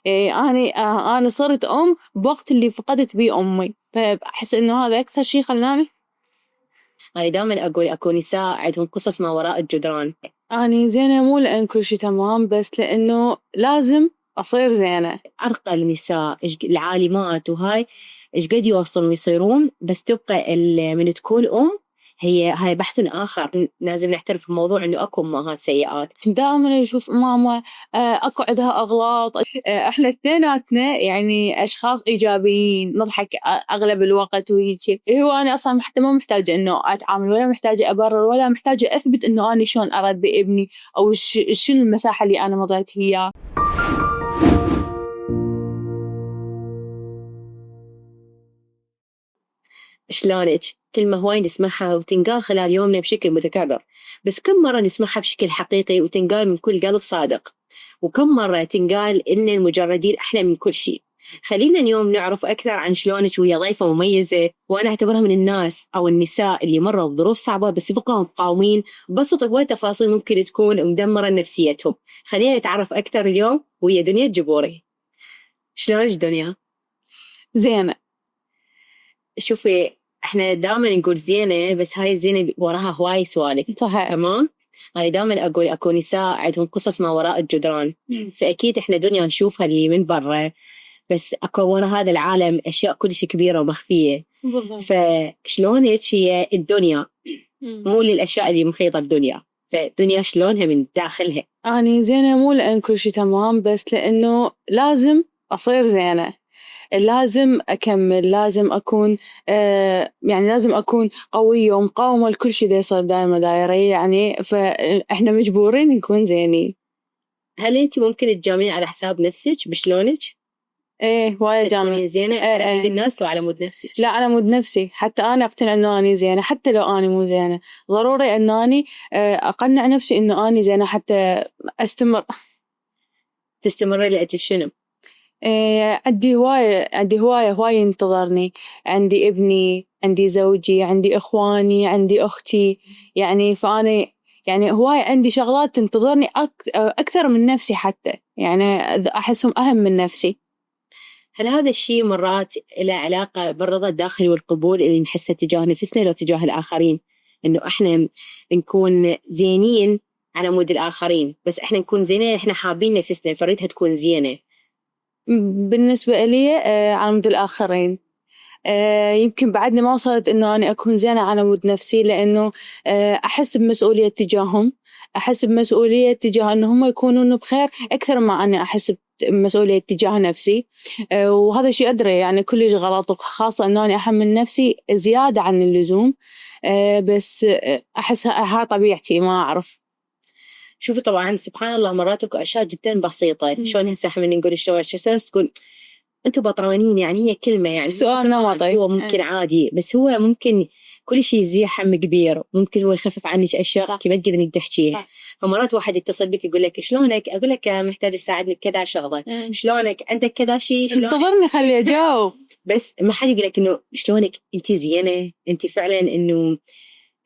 أنا صرت أم بوقت اللي فقدت بيه أمي، فأحس إنه هذا أكثر شيء خلاني. أنا دائما أقول أكو نساء عندهم قصص ما وراء الجدران. أنا زينة مو لأن كل شيء تمام، بس لأنه لازم أصير زينة. أرقى النساء العالمات وهاي إيش قد يوصلون ويصيرون، بس تبقى من تكون أم هاي بحث آخر. لازم نعترف بموضوع إنه أكو أمهات سيئات. دائما أشوف ماما أكو عندها أغلاط. إحنا اثنيناتنا يعني أشخاص إيجابيين، نضحك أغلب الوقت وهيجي. هو أنا أصلا حتى ما محتاجة إنه أتعامل، ولا محتاجة أبرر، ولا محتاجة أثبت إنه أنا شلون أربي ابني أو شنو المساحة اللي أنا مريت هي. شلونك؟ كلمة هواي نسمعها وتنقال خلال يومنا بشكل متكرر، بس كم مرة نسمعها بشكل حقيقي وتنقال من كل قلب صادق؟ وكم مرة تنقال إن المجردين أحلى من كل شيء؟ خلينا اليوم نعرف أكثر عن شلونك وهي ضيفة مميزة، وأنا أعتبرها من الناس أو النساء اللي مروا بظروف صعبة بس يبقوا مقاومين بسط هواي تفاصيل ممكن تكون مدمرة نفسيتهم. خلينا نتعرف أكثر اليوم وهي دنيا الجبوري. شلونك دنيا؟ زينة. شوفي، احنا دائما نقول زينة، بس هاي الزينة وراها هواي سوالف. صحيح. تمام. أنا دائما أقول أكو نساء عندهم قصص ما وراء الجدران. فأكيد احنا دنيا نشوفها اللي من برا، بس أكو ورا هذا العالم أشياء كلش كبيرة ومخفية. بالضبط. فشلونك هي الدنيا مو للأشياء اللي محيطة بدنيا، فالدنيا شلونها من داخلها. أنا زينة مو لأن كل شيء تمام، بس لأنه لازم أصير زينة، لازم أكمل، لازم أكون يعني لازم أكون قوية ومقاومة لكل شيء دا يصير دايما دايري يعني، فإحنا مجبورين نكون زينين. هل أنت ممكن تجاملين على حساب نفسك بشلونك؟ إيه وايد جامعة. تكونين زينة على مود الناس لو على مود نفسك؟ لا، على مود نفسي. حتى أنا أقتنع إنه أنا زينة حتى لو أنا مو زينة. ضروري إن أنا أقنع نفسي إنه أنا زينة حتى أستمر. تستمري لأجل شنو؟ عندي هواية هواية ينتظرني. عندي ابني، عندي زوجي، عندي إخواني، عندي أختي، يعني فأنا يعني هواية عندي شغلات تنتظرني أكثر من نفسي حتى، يعني أحسهم أهم من نفسي. هل هذا الشيء مرات له علاقة بالرضا الداخلي والقبول اللي نحسه تجاه نفسنا لو تجاه الآخرين؟ إنه إحنا نكون زينين على مود الآخرين، بس إحنا نكون زينين إحنا حابين نفسنا فريتها تكون زينة. بالنسبة لي على مود الآخرين يمكن بعدني ما وصلت إنه أنا أكون زينة على مود نفسي، لأنه أحس بمسؤولية تجاههم، أحس بمسؤولية تجاه إنه هم يكونون بخير أكثر ما أنا أحس بمسؤولية تجاه نفسي. وهذا الشيء أدري يعني كلش غلط، وخاصة إنه أنا أحمل نفسي زيادة عن اللزوم. بس أحس ها طبيعتي، ما أعرف. شوفي طبعا سبحان الله مرات اكو اشياء جدا بسيطه. شلون هسه احنا من نقول شلون تقول انتم بطرونين، يعني هي كلمه يعني سؤال نمطي. هو ممكن عادي، بس هو ممكن كل شيء يزيح حم كبير، ممكن هو يخفف عنك اشياء ما تقدرين تحكيها. فمرات واحد يتصل بك يقول لك شلونك، اقول لك محتاج تساعدني بكذا شغله. شلونك، عندك كذا شيء، انتظرني خلي اجاوب. بس ما حد يقول لك انه شلونك انت زينه، انت فعلا انه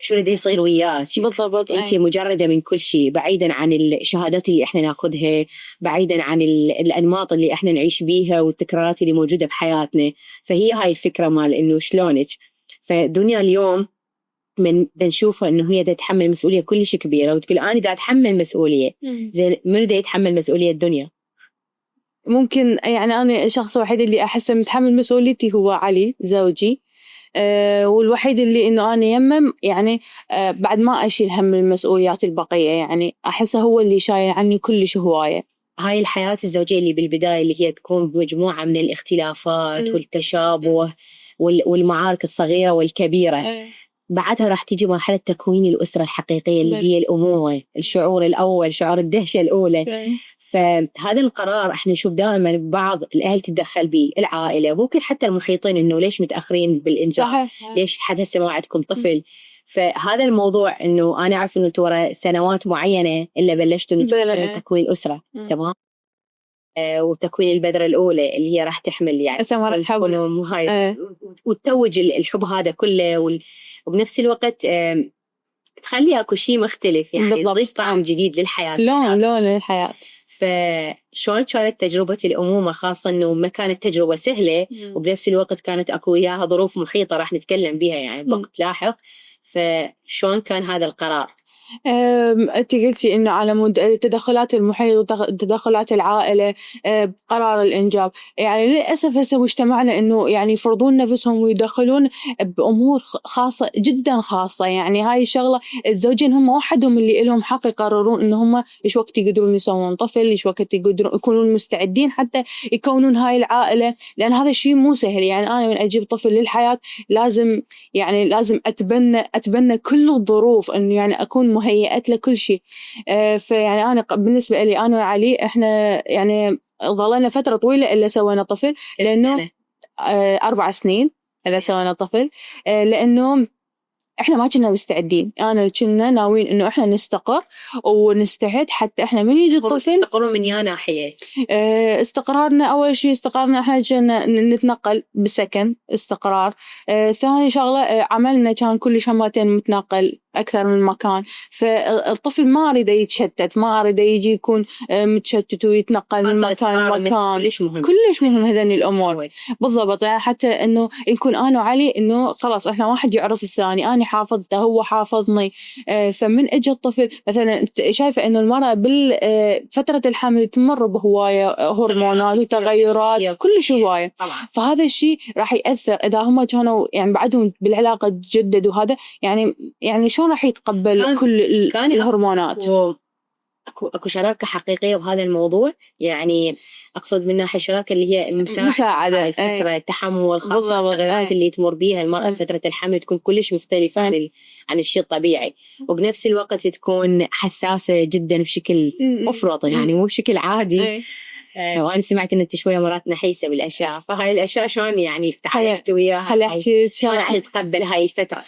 شو اللي يصير وياك بالضبط. انت مجردة من كل شيء، بعيدا عن الشهادات اللي احنا ناخذها، بعيدا عن الانماط اللي احنا نعيش بيها والتكرارات اللي موجودة بحياتنا. فهي هاي الفكرة مال انه شلونك. فدنيا اليوم من نشوفها انه هي دا تتحمل مسؤولية كلش كبيرة، وتقول انا دا اتحمل مسؤولية. زين من دا يتحمل مسؤولية الدنيا؟ ممكن يعني أنا الشخص الوحيد اللي أحسه متحمل مسؤوليتي هو علي زوجي. والوحيد اللي إنه أنا يمم يعني بعد ما أشيل هم المسؤوليات البقية، يعني أحسه هو اللي شايل عني كلش هواية. هاي الحياة الزوجية اللي بالبداية اللي هي تكون بمجموعة من الاختلافات والتشابه والمعارك الصغيرة والكبيرة. بعدها راح تيجي مرحلة تكوين الأسرة الحقيقية اللي هي الأمومة، الشعور الأول، شعور الدهشة الأولى. فهذا القرار احنا نشوف دائما بعض الأهل تتدخل به، العائلة ممكن حتى المحيطين، إنه ليش متأخرين بالإنجاب، ليش حد هسه ما عندكم طفل. فهذا الموضوع إنه أنا أعرف إنه أنتوا ورا سنوات معينة إلا بلشتوا تكوين أسرة. تمام. وتكوين البذرة الأولى اللي هي راح تحمل يعني وتتوج الحب هذا كله، وبنفس الوقت تخلي اكو شيء مختلف، يعني تضيف طعم جديد للحياة. لون للحياة. فشلون كانت تجربة الأمومة، خاصة إنه ما كانت تجربة سهلة وبنفس الوقت كانت أكو وياها ظروف محيطة راح نتكلم بيها يعني بوقت لاحق، فشلون كان هذا القرار؟ أنتِ قلتِ إنه على مود تدخلات المحيط تدخلات العائلة بقرار الإنجاب، يعني للأسف هسه مجتمعنا إنه يعني يفرضون نفسهم ويدخلون بأمور خاصة جدًا خاصة، يعني هاي الشغلة الزوجين هم وحدهم اللي إلهم حق يقررون إن هم إيش وقت يقدرون يسوون طفل، إيش وقت يكونون مستعدين حتى يكونون هاي العائلة، لأن هذا الشيء مو سهل. يعني أنا من أجيب طفل للحياة لازم أتبنى كل الظروف إنه يعني أكون مهيئت له كل شيء. فيعني أنا بالنسبة لي أنا وعلي إحنا يعني ظلينا فترة طويلة إلا سوينا طفل، لأنه 4 سنين إلا سوينا طفل، لأنه إحنا ما كنا مستعدين. أنا كنا ناويين إنه إحنا نستقر ونستعد حتى إحنا من يجي الطفل. تستقرون من يا ناحية؟ استقرارنا أول شيء استقرارنا إحنا كنا نتنقل بسكن استقرار. ثاني شغلة عملنا كان كلش همتين متنقل أكثر من مكان، فالطفل ما أريده يتشتت، ما أريده يجي يكون متشتت ويتنقل من مكان لمكان. كلش مهم هذين الأمور بالضبط. يعني حتى إنه يكون أنا وعلي إنه خلاص إحنا واحد يعرف الثاني، أنا حافظته هو حافظني. فمن إجا الطفل مثلا شايفة إنه المرأة بالفترة الحمل تمر بهواية هرمونات وتغيرات كلش هواية، فهذا الشيء راح يأثر إذا هم كانوا يعني بعدهم بالعلاقة تجدد وهذا يعني شلون راح يتقبل كل الهرمونات. أكو شراكة حقيقية بهذا الموضوع، يعني أقصد من ناحية الشراكة اللي هي مساعدة فترة التحمل، خاصة التغيرات اللي تمر بيها المرأة فترة الحمل تكون كلش مختلفة عن الشيء الطبيعي، وبنفس الوقت تكون حساسة جدا بشكل مفرط يعني مو بشكل عادي. وأنا سمعت إن أنت شوية مرات نحيسة بالأشياء، فهاي الأشياء شلون يعني تحايشت وياها؟ شلون راح تتقبل هاي الفترة؟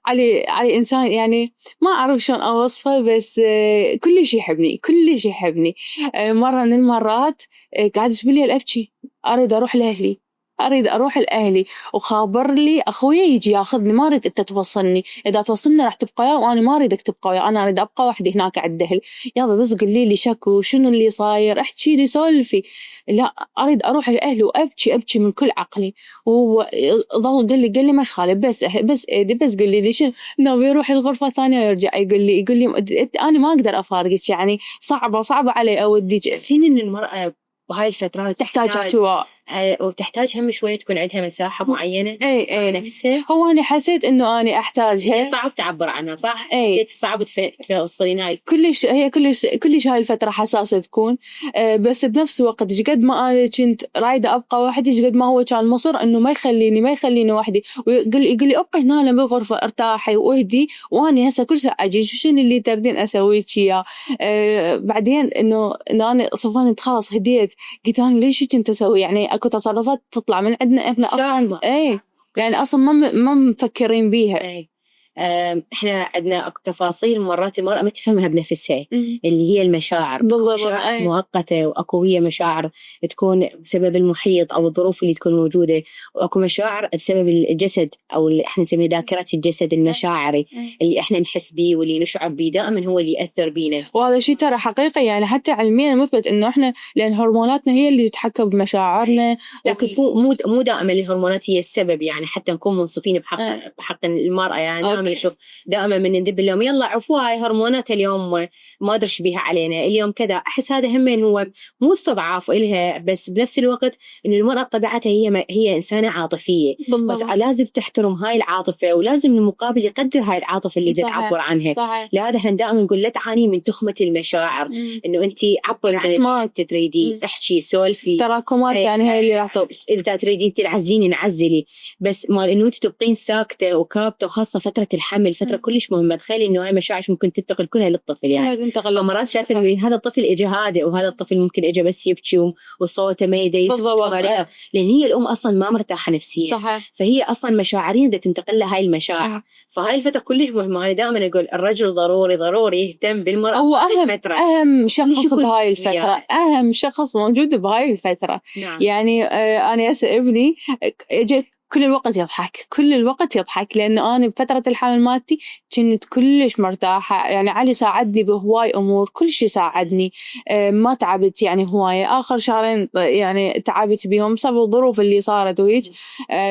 علي إنسان يعني ما أعرف شلون أوصفه، بس كلش يحبني. مرة من المرات قعدت بالليل أبكي، أريد أروح لأهلي وخابر لي أخويا يجي ياخذني، ما أريد أنت توصلني، إذا توصلني راح تبقى وياه وأنا ما أريدك تبقى وياه، أنا أريد أبقى وحدي هناك على الدهل. يابا بس قولي لي شكو شنو اللي صاير، احكي لي سولفي. لا أريد أروح لأهلي وأبكي من كل عقلي. وهو ظل قال لي ما يخالف، بس إيدي بس قولي لي شنو ناوي يروح الغرفة الثانية ويرجع يقول لي أنا ما أقدر أفارقك، يعني صعبة علي أوديك. تحسين إن المرأة بهاي الفترات تحتاج احتواء وتحتاج هم شوية تكون عندها مساحة معينة اي نفسها. هو أنا حسيت إنه أنا أحتاجها، صعب تعبر عنها صح؟ صعب توصلين هاي كلش هاي الفترة حساسة تكون. بس بنفس الوقت قد ما أنا كنت رايدة أبقى وحدي قد ما هو كان مصر إنه ما يخليني وحدي، ويقول لي أبقي هنا بالغرفة ارتاحي واهدي، وأنا هسه كل ساعة أجي شنو اللي تردين أسوي إياه. بعدين إنه أنا صفاني خلاص هديت، قلت أنا ليش كنت أسوي، يعني أكو تصرفات تطلع من عندنا إحنا أصلاً يعني أصلاً ما مفكرين بيها. إحنا عندنا تفاصيل مرات المرأة ما تفهمها بنفسها، اللي هي المشاعر مشاعر مؤقتة، وأكو هي مشاعر تكون بسبب المحيط أو الظروف اللي تكون موجودة، وأكو مشاعر بسبب الجسد أو اللي إحنا نسميه ذاكرة الجسد المشاعري اللي إحنا نحس بيه واللي نشعر بيه دائما هو اللي يأثر بينا. وهذا شيء ترى حقيقي، يعني حتى علميا مثبت إنه إحنا لأن هرموناتنا هي اللي تتحكم بمشاعرنا، لكن مو دائما الهرمونات هي السبب، يعني حتى نكون منصفين بحق المرأة. يعني نشوف دائما من ندب اليوم يلا عفوا هاي هرمونات اليوم ما أدري إيش بيها علينا اليوم كذا. أحس هذا همين هو مو استضعاف إلها، بس بنفس الوقت إنه المرأة بطبيعتها هي إنسانة عاطفية بس لازم تحترم هاي العاطفة، ولازم المقابل يقدر هاي العاطفة اللي تعبر عنها. لهذا إحنا دائما نقول لا تعاني من تخمة المشاعر، إنه أنت عبر عن تريدي احكي سولفي تراكمات، يعني هاي اللي يعطب إذا تريدين تعزليني نعزلي، بس ما إنه أنت تبقين ساكتة وكابتة، وخاصة فترة الحمل فترة كلش مهمة. تخيلي إنه هاي مشاعر ممكن تنتقل كلها للطفل، يعني مرات شايفة إنه هذا الطفل إجا هادئ وهذا الطفل ممكن إجا بس يبكي وصوته ما يدي يسكت، لأن هي الأم أصلا ما مرتاحة نفسيا، فهي أصلا مشاعرين بدها تنتقل لها هاي المشاعر. فهاي الفترة كلش مهمة. أنا دائما أقول الرجل ضروري يهتم بالمرأة، هو أهم شخص بهاي الفترة، أهم شخص موجود بهاي الفترة. يعني أنا ابني كل الوقت يضحك، كل الوقت يضحك، لأنه أنا بفترة الحمل مالتي كنت كلش مرتاحة. يعني علي ساعدني بهواي أمور، كل شي ساعدني. ما تعبت يعني هواية. آخر شهرين يعني تعبت بيهم بسبب الظروف اللي صارت وهيج.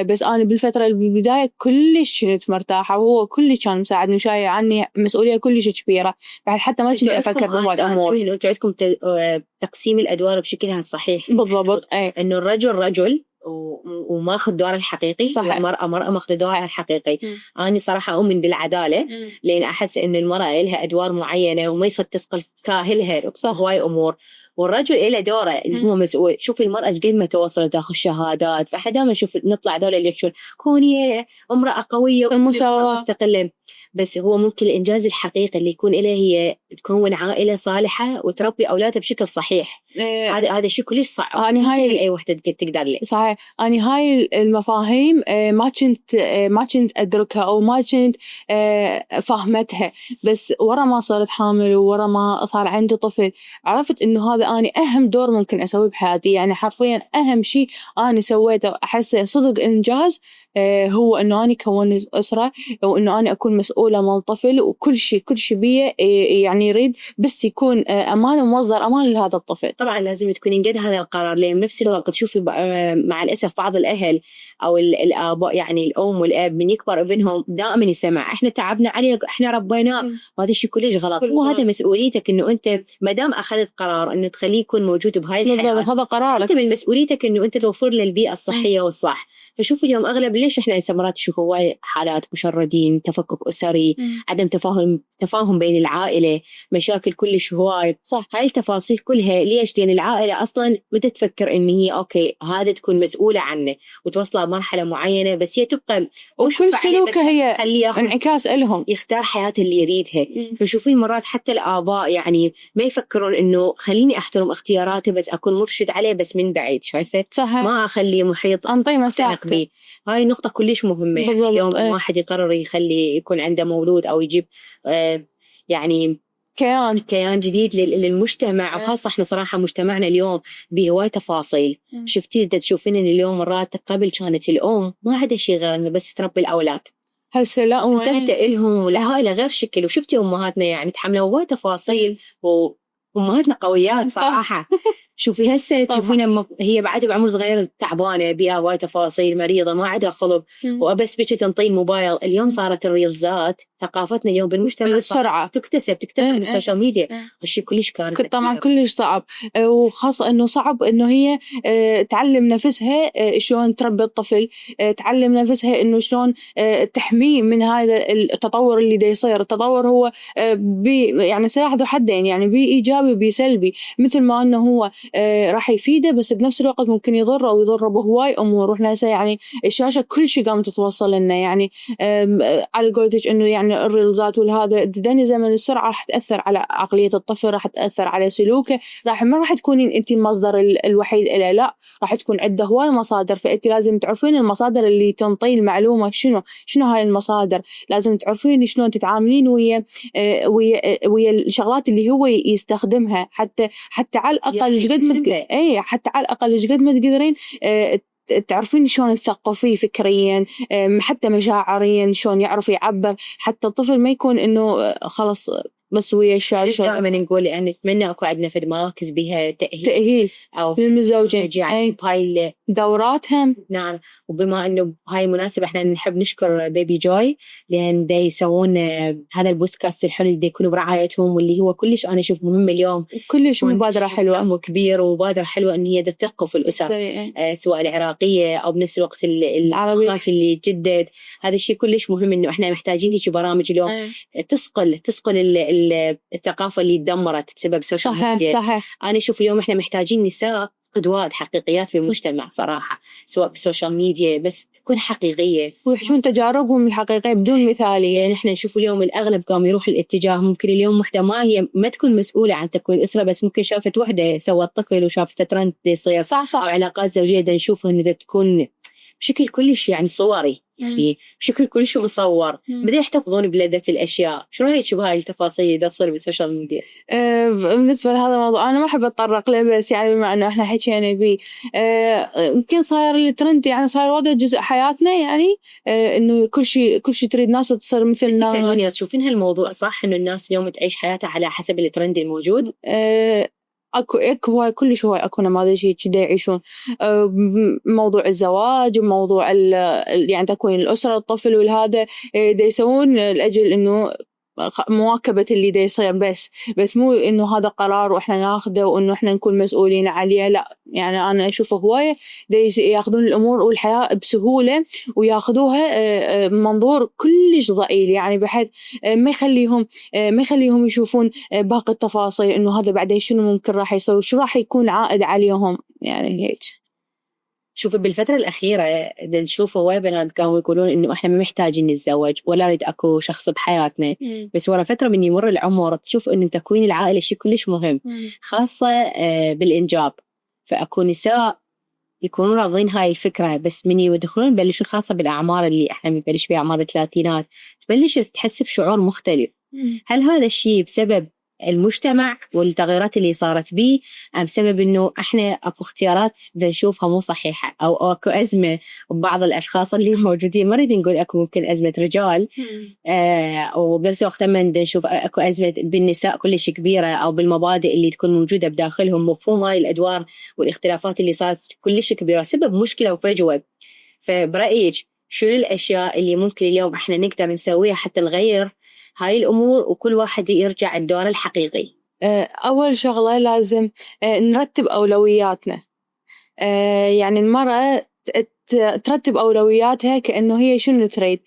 بس أنا بالفترة اللي بالبداية كلش كنت مرتاحة، وهو كلش كان مساعدني وشايل عني مسؤولية كلش كبيرة. بعد حتى ما كنت أفكر بهواي الأمور. انتوا عندكم تقسيم الادوار بشكلها الصحيح. بالضبط. انه الرجل رجل وماخذ دوره الحقيقي، صحيح. والمرأة مرأة ماخذة دورها الحقيقي. أنا صراحة أؤمن بالعدالة، لأن أحس إن المرأة لها أدوار معينة وما يصير تثقل كاهلها هواي أمور، والرجل له دوره اللي هو مسؤول. شوف المرأة قد ما توصلت تاخذ شهادات، فإحنا دائما نشوف نطلع دولة اللي يقولون كوني امرأة قوية ومستقلة، بس هو ممكن الإنجاز الحقيقي اللي يكون إليه هي تكون عائلة صالحة وتربي أولادها بشكل صحيح. هذا شيء كلش صعب. أنا هاي أي وحدة تقدر لي. صحيح. أنا هاي المفاهيم ما كنت أدركها أو ما كنت فهمتها، بس ورا ما صرت حامل وورا ما صار عندي طفل عرفت إنه هذا أنا أهم دور ممكن أسويه بحياتي. يعني حرفيا أهم شيء أنا سويته أحسه صدق إنجاز هو إنه أنا كونت أسرة، وإنه أنا أكون مسؤولة من طفل، وكل شيء بيه يعني يريد بس يكون أمان ومصدر أمان لهذا الطفل. طبعا لازم تكونين قد هذا القرار، لأن بنفس الوقت تشوفي مع الأسف بعض الأهل أو الآباء، يعني الأم والأب من يكبر ابنهم دائما يسمع إحنا تعبنا عليه، إحنا ربيناه، وهذا الشيء كلش غلط. وهذا مسؤوليتك إنه أنت ما دام أخذت قرار إنه تخليه يكون موجود بهاي الحياة، هذا قرارك. أنت من مسؤوليتك إنه أنت توفر له البيئة الصحية والصح. فشوف اليوم أغلب ليش إحنا مرات نشوف هواي حالات مشردين، تفكك أسري، عدم تفاهم بين العائلة، مشاكل كلش هواي. صح، هاي التفاصيل كلها ليش؟ لأن العائلة أصلاً بدها تفكر إن هي أوكي هذا تكون مسؤولة عنه وتوصله مرحلة معينة، بس هي تبقى وكل سلوكه هي انعكاس لهم، يختار حياته اللي يريدها. فشوفين مرات حتى الآباء يعني ما يفكرون إنه خليني أحترم اختياراته بس أكون مرشد عليه بس من بعيد، شايفة؟ ما أخلي محيط أنطي مساحته. هاي نقطة كلش مهمة. اليوم واحد يقرر يخلي يكون عنده مولود أو يجيب يعني كيان جديد للمجتمع، وخاصة احنا صراحة مجتمعنا اليوم بهواي تفاصيل. شفتي تشوفين ان اليوم مرات قبل كانت الأم ما عندها شيء غير انه بس تربي الأولاد، هسه لا تهتئ لهم والعائلة غير شكل. وشفتي أمهاتنا يعني تحملوا هواي تفاصيل، وأمهاتنا قويات صراحة. شوفي هسه تشوفين هي بعد بعمر صغير تعبانة بيها هواي تفاصيل، مريضة ما عندها خلق، وبس بيجي تنطي الموبايل. اليوم صارت الريلزات، ثقافتنا اليوم بالمجتمع السرعة تكتسب بالسوشيال ميديا. الشيء كلش كارثة طبعا كلش صعب، وخاصة إنه صعب إنه هي تعلم نفسها شلون تربي الطفل، تعلم نفسها إنه شلون تحميه من هذا التطور اللي دا يصير. التطور هو يعني سلاح ذو حدين، يعني بإيجابي وبسلبي. مثل ما إنه هو راح يفيده، بس بنفس الوقت ممكن يضره ويضره بهواي أمور. وإحنا هسه يعني الشاشة كل شيء قامت توصل لنا، يعني على قولتك إنه يعني الريلزات والهذا دني زمن السرعة راح تأثر على عقلية الطفل، راح تأثر على سلوكه. ما راح تكونين أنت المصدر الوحيد إله، لا راح تكون عنده هواي مصادر. فأنت لازم تعرفين المصادر اللي تنطي المعلومة شنو هاي المصادر. لازم تعرفين شلون تتعاملين ويا الشغلات اللي هو يستخدمها، حتى على الأقل حتى على الأقل قد ما تقدرين تعرفين شلون تثقفيه فكريا، حتى مشاعريا شلون يعرف يعبر. حتى الطفل ما يكون إنه خلص بس ويا الشاشة. دائما نقول يعني نتمنى أكو عندنا في مراكز بها تأهيل أو للمزوجين، هاي دوراتهم. نعم. وبما إنه هاي المناسبة إحنا نحب نشكر بيبي جوي لأن دا يسوون هذا البودكاست الحلو اللي يكونوا برعايتهم، واللي هو كلش أنا أشوف مهم اليوم. كلش مبادرة حلوة وكبير، ومبادرة حلوة إن هي تثقف الأسر سواء العراقية أو بنفس الوقت العربية اللي جدد. هذا الشيء كلش مهم، إنه إحنا محتاجين هيك برامج اليوم تسقل الثقافة اللي تدمرت بسبب السوشيال ميديا. صحيح. أنا أشوف اليوم إحنا محتاجين نساء قدوات حقيقيات في المجتمع صراحة، سواء بالسوشيال ميديا بس تكون حقيقية ويحشون تجاربهم الحقيقية بدون مثالية. يعني إحنا نشوف اليوم الأغلب قام يروح الاتجاه، ممكن اليوم وحدة ما تكون مسؤولة عن تكوين أسرة، بس ممكن شافت وحدة سوت طفل وشافت ترند يصير، صح. أو علاقات زوجية نشوفها إنها تكون بشكل كلش يعني صوري. يعني بشكل كلش مصور، بدي يحتفظون بلذة الأشياء. شو رأيك بهاي التفاصيل اللي تصير بالسوشيال ميديا؟ بالنسبة لهذا الموضوع أنا ما أحب أتطرق له، بس يعني بما إنه إحنا حكينا بيه، يمكن صاير الترند، يعني صاير وايد جزء حياتنا، يعني إنه كل شيء تريد ناس تصير مثلنا. دنيا تشوفين هالموضوع صح إنه الناس اليوم تعيش حياتها على حسب الترند الموجود؟ اكو هواي كلش هواي اكو نماذج هيك دا يعيشون. موضوع الزواج وموضوع يعني تكوين الأسرة الطفل والهذا، دا يسوون لأجل إنه مواكبة اللي دا يصير، بس مو إنه هذا قرار وإحنا ناخذه وإنه إحنا نكون مسؤولين عليه. لا، يعني أنا أشوفه هواية دا ياخذون الأمور والحياة بسهولة، وياخذوها منظور كلش ضئيل، يعني بحيث ما يخليهم يشوفون باقي التفاصيل، إنه هذا بعدين شنو ممكن راح يصير وشو راح يكون عائد عليهم، يعني هيك. شوفي بالفترة الأخيرة نشوف هواي بنات كانوا يقولون إنه إحنا ما محتاجين نتزوج ولا نريد أكو شخص بحياتنا. بس ورا فترة من يمر العمر تشوف إنه تكوين العائلة شيء كلش مهم، خاصة بالإنجاب. فأكو نساء يكونون رافضين هاي الفكرة، بس من يدخلون يبلشون خاصة بالأعمار اللي إحنا بنبلش بها أعمار الثلاثينات، تبلش تحس بشعور مختلف. هل هذا الشيء بسبب المجتمع والتغيرات اللي صارت بيه، أم بسبب إنه إحنا أكو اختيارات بدنا نشوفها مو صحيحة، أو أكو أزمة ببعض الأشخاص اللي موجودين؟ ما نريد نقول أكو ممكن أزمة رجال، وبنفس الوقت لما بدنا نشوف أكو أزمة بالنساء كلش كبيرة، أو بالمبادئ اللي تكون موجودة بداخلهم، مفهوم هاي الأدوار والاختلافات اللي صارت كلش كبيرة سبب مشكلة وفجوة. فبرأيك شنو الأشياء اللي ممكن اليوم إحنا نقدر نسويها حتى نغير هاي الأمور وكل واحد يرجع الدور الحقيقي؟ أول شغلة لازم نرتب أولوياتنا. يعني المرأة ترتب أولوياتها كأنه هي شنو تريد.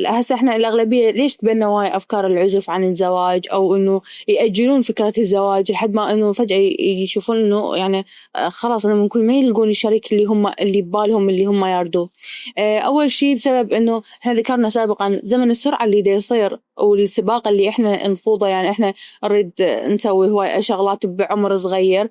هسه إحنا الأغلبية ليش تبنى هواي أفكار العزف عن الزواج، أو إنه يأجلون فكرة الزواج لحد ما إنه فجأة يشوفون إنه يعني خلاص إنه ممكن ما يلقون الشريك اللي ببالهم اللي هم يردوه. أول شيء بسبب إنه إحنا ذكرنا سابقا زمن السرعة اللي دا يصير، والسباق اللي إحنا نخوضه، يعني إحنا نريد نسوي هواي شغلات بعمر صغير.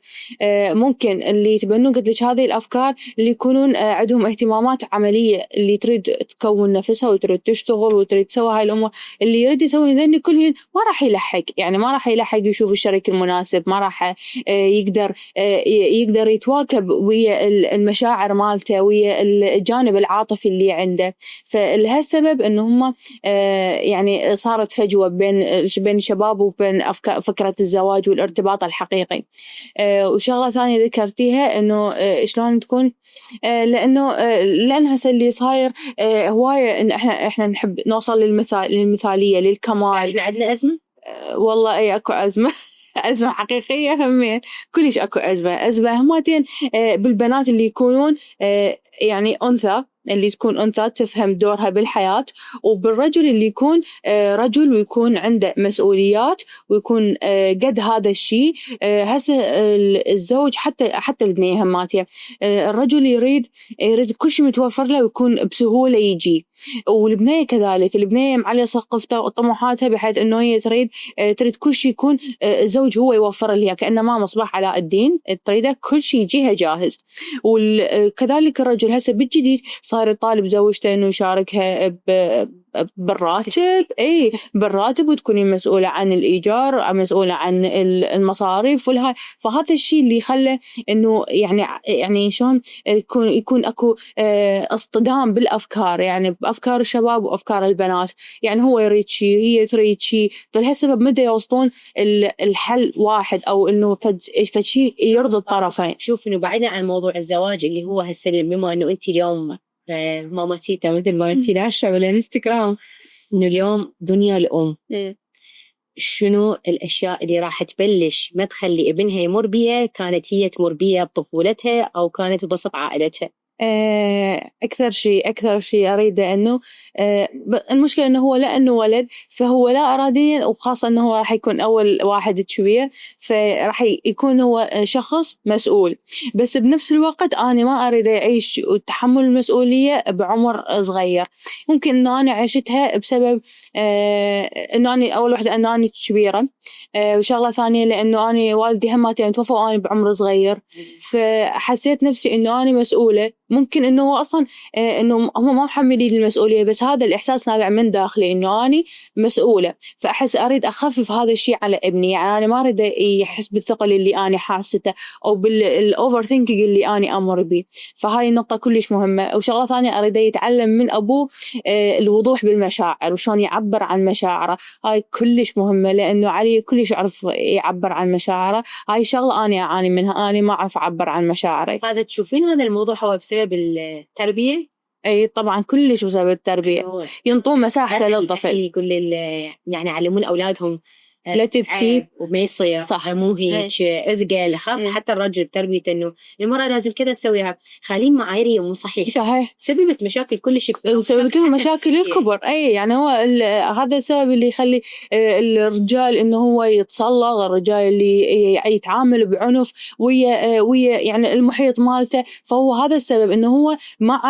ممكن اللي يتبنون قلت لك هذه الأفكار اللي يكونون عندهم اهتمامات عملية، اللي تريد تكون نفسها وتريد تشتغل وتريد تسوي هاي الأمور، اللي يريد يسوي ذني كلهن ما راح يلحق، يعني ما راح يلحق يشوف الشريك المناسب، ما راح يقدر يتواكب ويا المشاعر مالته، ويا الجانب العاطفي اللي عنده. فلهالسبب إنه هم يعني صارت فجوة بين الشباب وبين فكرة الزواج والارتباط الحقيقي. وشغلة ثانية ذكرتيها إنه شلون تكون، لأن هسه اللي صاير هواية إن إحنا نحب نوصل للمثالية للكمال. إحنا عندنا أزمة؟ والله أي أكو أزمة. أزمة حقيقية همين، كلش أكو أزمة همتين بالبنات اللي يكونون يعني أنثى، اللي تكون أنثى تفهم دورها بالحياة، وبالرجل اللي يكون رجل ويكون عنده مسؤوليات ويكون قد هذا الشيء. هسه الزوج حتى البنية هماتها، الرجل يريد كل شيء متوفر له ويكون بسهولة يجي، والبنية كذلك، البنية معلية سقفتها وطموحاتها بحيث إنه هي تريد كل شيء يكون الزوج هو يوفر لها، كأنه ما مصباح علاء الدين تريده كل شيء يجيها جاهز. وكذلك الرجل هسه بالجديد صار يطالب زوجته إنه يشاركها بالراتب، بالراتب، وتكوني مسؤولة عن الإيجار، مسؤولة عن المصاريف والهاي. فهذا الشيء اللي خلى إنه يعني شلون يكون أكو اصطدام بالأفكار، يعني بأفكار الشباب وأفكار البنات، يعني هو يريد شيء هي تريد شيء، فلهالسبب مدى يوصلون الحل واحد، أو إنه فد شيء يرضي الطرفين. شوف إنه بعيدا عن موضوع الزواج اللي هو هسه، بما إنه أنت اليوم ماما سيتا مثل ما أنت ناشرة بالإنستغرام، إنه اليوم دنيا الأم، شنو الأشياء اللي راح تبلش ما تخلي ابنها يمر بيها كانت هي تمر بيها بطفولتها أو كانت ببسط عائلتها؟ أكثر شيء أريده إنه المشكلة إنه هو لأنه ولد، فهو لا إراديا، وخاصة إنه هو راح يكون أول واحد كبير، فراح يكون هو شخص مسؤول. بس بنفس الوقت أنا ما أريد يعيش وتحمل المسؤولية بعمر صغير. ممكن إنه أنا عشتها بسبب إنه أنا أول واحدة إنه أنا كبيرة، وشغلة ثانية لأنه أنا والدي هماتين توفوا وأنا بعمر صغير، فحسيت نفسي إنه أنا مسؤولة ممكن إنه هو أصلاً إنه هم ما محملين المسؤولية، بس هذا الإحساس نابع من داخلي إنه أنا مسؤولة. فأحس أريد أخفف هذا الشيء على ابني، يعني أنا ما أريد يحس بالثقل اللي أنا حاسته أو بالأوفر ثينكينج اللي أنا أمر به. فهاي النقطة كلش مهمة. وشغلة ثانية أريد يتعلم من أبوه الوضوح بالمشاعر وشون يعبر عن مشاعره. هاي كلش مهمة لأنه علي كلش يعرف يعبر عن مشاعره. هاي شغلة أنا أعاني منها، أنا ما أعرف أعبر عن مشاعري. هذا تشوفين هذا الموضوع هو بسبب التربية؟ أي طبعا كلش بسبب التربية. ينطون مساحته للطفل، يقول يعني يعلمون أولادهم لا تبكي وما يصير صح، مو هيك اثقل، خاصة حتى الرجل بتربيته إنه المرأة لازم كذا تسويها، خالين معايير مو صحيح. صحيح، سببت مشاكل كلش سببت لهم مشاكل الكبر. أي يعني هو هذا السبب اللي يخلي الرجال إنه هو يتسلط، الرجال اللي يتعامل بعنف ويا يعني المحيط مالته. فهو هذا السبب إنه هو ما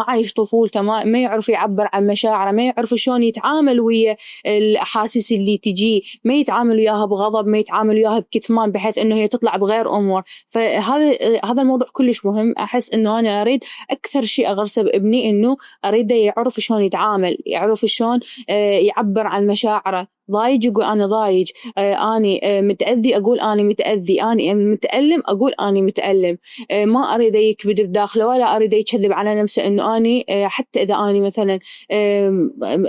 عايش طفولته، ما يعرف يعبر عن مشاعره، ما يعرف شلون يتعامل ويا الأحاسيس اللي تجي، ما يتعامل وياها بغضب، ما يتعامل وياها بكتمان بحيث إنه هي تطلع بغير أمور. فهذا الموضوع كلش مهم. أحس إنه أنا أريد أكثر شيء أغرسه بابني إنه أريده يعرف شلون يتعامل، يعرف شلون يعبر عن مشاعره. ضايج يقول أنا ضايج، أنا متأذي أقول أنا متأذي، أنا متألم أقول أنا متألم. ما أريد يكبد بداخله ولا أريد يكذب على نفسه إنه أنا حتى إذا أنا مثلا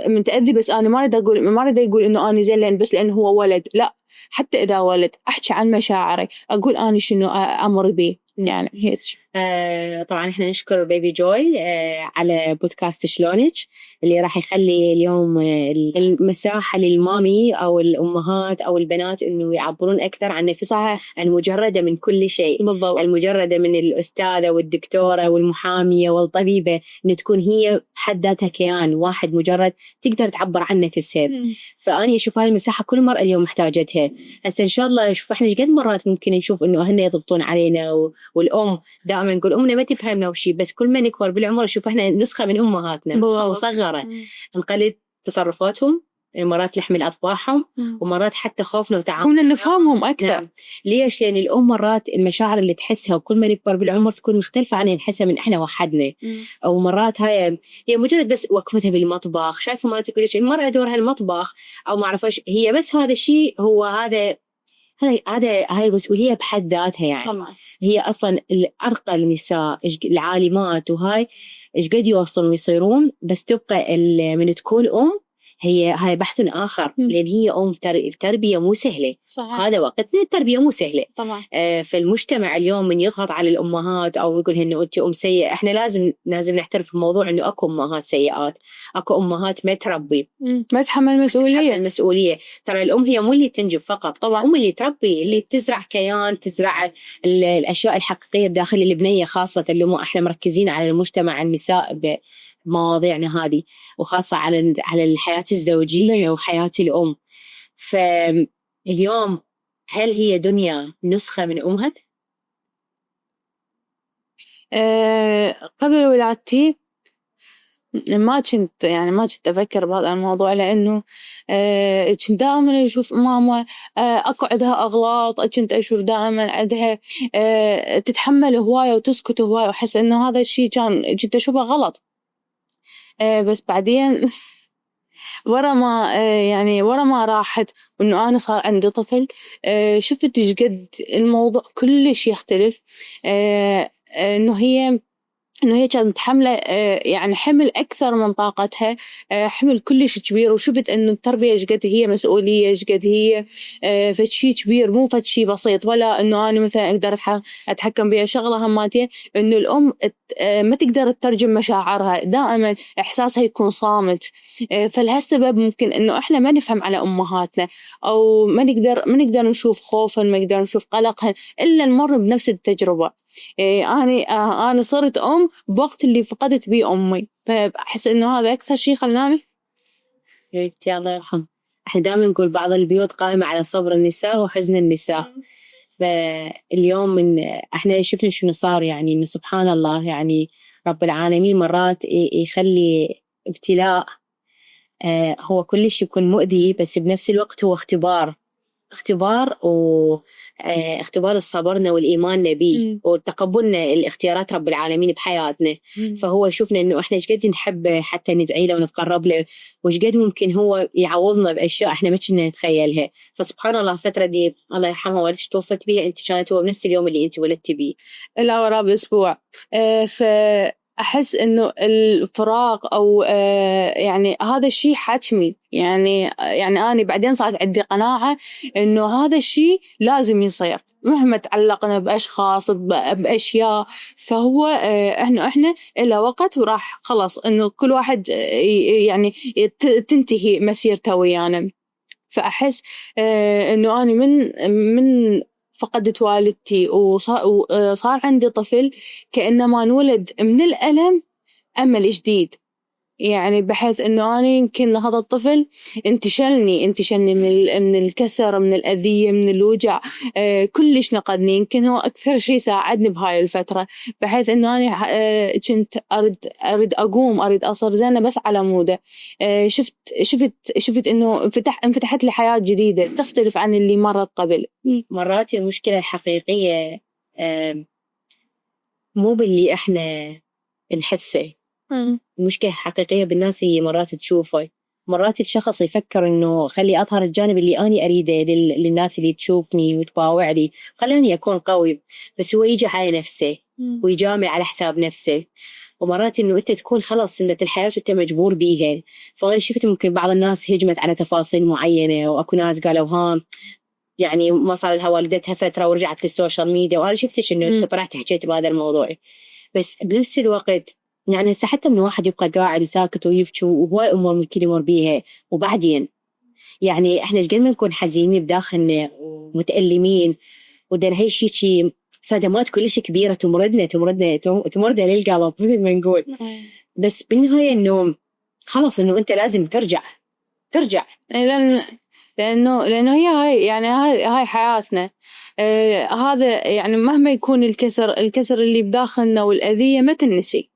متأذي بس أنا ما أريد يقول إنه أنا زين بس لأنه هو ولد. لا، حتى إذا ولد أحكي عن مشاعري، أقول أنا شنو أمر بيه يعني هيك. طبعا احنا نشكر بيبي جوي على بودكاست شلونك اللي راح يخلي اليوم المساحة للمامي أو الأمهات أو البنات إنه يعبرون أكثر عن نفسهم، المجردة من كل شيء. بالضبط. المجردة من الأستاذة والدكتورة والمحامية والطبيبة، إن تكون هي بحد ذاتها كيان واحد مجرد تقدر تعبر عن نفسها. فأنا أشوف هاي المساحة كل مرة اليوم محتاجتها. هسه إن شاء الله شوف إحنا قد مرات ممكن نشوف إنه أهلنا يضبطون علينا والأم دائما نقول أمنا ما تفهمنا وشي، بس كل ما نكبر بالعمر شوف إحنا نسخة من أمهاتنا، نسخة مصغرة، نقلد تصرفاتهم، مرات نحمل أطباعهم، ومرات حتى خوفنا وتعاملنا كنا نفهمهم أكثر. نعم. ليش؟ يعني الأم مرات المشاعر اللي تحسها وكل ما نكبر بالعمر تكون مختلفة عن نحسها من إحنا وحدنا. أو مرات هي مجرد بس وقفتها بالمطبخ، شايفة مرات تقول المرأة دورها المطبخ أو ما أعرفش، هي بس هذا الشيء هو هاي المسؤولية بحد ذاتها يعني. طبعا. هي أصلا الأرقى النساء العالمات وهاي إيش قد يوصلون ويصيرون، بس تبقى من تكون أم هاي بحث آخر. لأن هي أم التربية مو سهلة. صحيح. هذا وقتنا التربية مو سهلة طبعا. فالمجتمع اليوم من يضغط على الأمهات أو يقول إنه أنت أم سيئة، إحنا لازم نحترف الموضوع إنه أكو أمهات سيئات، أكو أمهات ما تربي، ما تحمل المسؤولية. ترى الأم هي مو اللي تنجب فقط طبعا، أم اللي تربي، اللي تزرع كيان، تزرع الأشياء الحقيقية داخل البنية، خاصة اللي مو إحنا مركزين على المجتمع النساء بمواضيعنا هذه، وخاصة على الحياة الزوجية وحياة الأم. فاليوم هل هي دنيا نسخة من أمها؟ قبل ولادتي ما كنت أفكر بهذا الموضوع، لأنه كنت دائما أشوف ماما أكو عندها أغلاط، كنت أشوف دائما عندها تتحمل هواية وتسكت هواية، وأحس إنه هذا الشيء كنت أشوفه غلط. بس بعدين ورا ما راحت وإنه أنا صار عندي طفل، شفت إيش قد الموضوع كلش يختلف. إنه هي كانت حملة يعني حمل أكثر من طاقتها، حمل كلش كبير. وشفت إنه التربية إيش قد هي مسؤولية، إيش قد هي فد شيء كبير، مو فد شيء بسيط. ولا إنه أنا مثلا أقدر أتحكم بها. شغلة هماتين إنه الأم ما تقدر تترجم مشاعرها، دائما إحساسها يكون صامت. فلهالسبب ممكن إنه إحنا ما نفهم على أمهاتنا، أو ما نقدر نشوف خوفهن، ما نقدر نشوف قلقهن إلا نمر بنفس التجربة. أنا صرت أم بوقت اللي فقدت بيه أمي، فأحس إنه هذا أكثر شيء خلاني. يا الله يرحم. إحنا دائما نقول بعض البيوت قائمة على صبر النساء وحزن النساء. فاليوم إحنا شفنا شنو صار، يعني إنه سبحان الله، يعني رب العالمين مرات يخلي ابتلاء هو كلش يكون مؤذي، بس بنفس الوقت هو اختبار اختبار اختبار صبرنا والإيمان به وتقبلنا الاختيارات رب العالمين بحياتنا. فهو يشوفنا إنه إحنا إيش قد نحبه حتى ندعي له ونتقرب له، وإيش قد ممكن هو يعوضنا بأشياء إحنا ما كنا نتخيلها. فسبحان الله الفترة دي الله يرحمها والدتي توفت بيها، أنت كانت هو بنفس اليوم اللي أنت ولدتي بيه. لا، وراء بأسبوع. فأحس إنه الفراق أو يعني هذا الشيء حتمي، يعني أنا بعدين صارت عندي قناعة إنه هذا الشيء لازم يصير مهما تعلقنا بأشخاص بأشياء. فهو إحنا إلى وقت وراح خلاص إنه كل واحد يعني تنتهي مسيرته ويانا. فأحس إنه أنا من فقدت والدتي وصار عندي طفل، كأنما انولد من الألم أمل جديد. يعني بحيث إنه أنا يمكن هذا الطفل انتشلني من الكسر، من الأذية، من الوجع، كلش نقدني. يمكن هو أكثر شيء ساعدني بهاي الفترة، بحيث إنه أنا كنت أريد أقوم، أريد أصير زينة بس على موده. شفت إنه انفتحت لي حياة جديدة تختلف عن اللي مرت قبل. مرات المشكلة الحقيقية مو باللي إحنا نحسه، المشكلة حقيقية بالناس اللي مرات تشوفه. مرات الشخص يفكر إنه خلي أظهر الجانب اللي أنا أريده للناس اللي تشوفني وتباوعني، خلاني أكون قوي، بس هو يجي على نفسه ويجامل على حساب نفسه. ومرات إنه أنت تكون خلاص سنة الحياة وأنت مجبور بيها. فأنا شفت ممكن بعض الناس هجمت على تفاصيل معينة، وأكو ناس قالوا ها يعني ما صار لها والدتها فترة ورجعت للسوشيال ميديا، وأنا شفتش إنه أنت طلعت حكيت بهذا الموضوع. بس بنفس الوقت يعني حتى من واحد يبقى قاعد ساكت ويفكي وهواي أمور ممكن يمر بيها، وبعدين يعني إحنا قد ما نكون حزينين بداخلنا ومتألمين، ودنا هاي شيء صدمات كلش كبيرة تمردنا للقلب مثل ما نقول. بس بالنهاية إنه خلاص إنه أنت لازم ترجع. لأنه هي هاي يعني هاي حياتنا. هذا يعني مهما يكون الكسر اللي بداخلنا والأذية ما تنسي.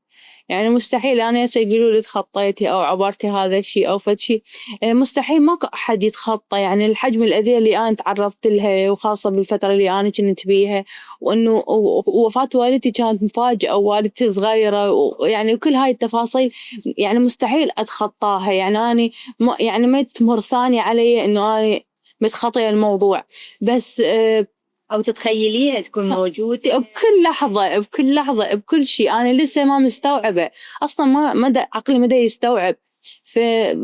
يعني مستحيل أنا يقولوا لي تخطيتي أو عبرتي هذا الشيء أو فد شيء، مستحيل ماكو أحد يتخطى. يعني الحجم الأذية اللي أنا تعرضت لها، وخاصة بالفترة اللي أنا كنت بيها، وإنه وفاة والدتي كانت مفاجأة، ووالدتي صغيرة، ويعني وكل هاي التفاصيل يعني مستحيل أتخطاها. يعني أنا يعني ما تمر ثانية علي إنه أنا متخطية الموضوع. بس أو تتخيليها تكون موجودة بكل لحظة بكل شيء. أنا لسه ما مستوعبة أصلاً، ما عقلي ما يستوعب.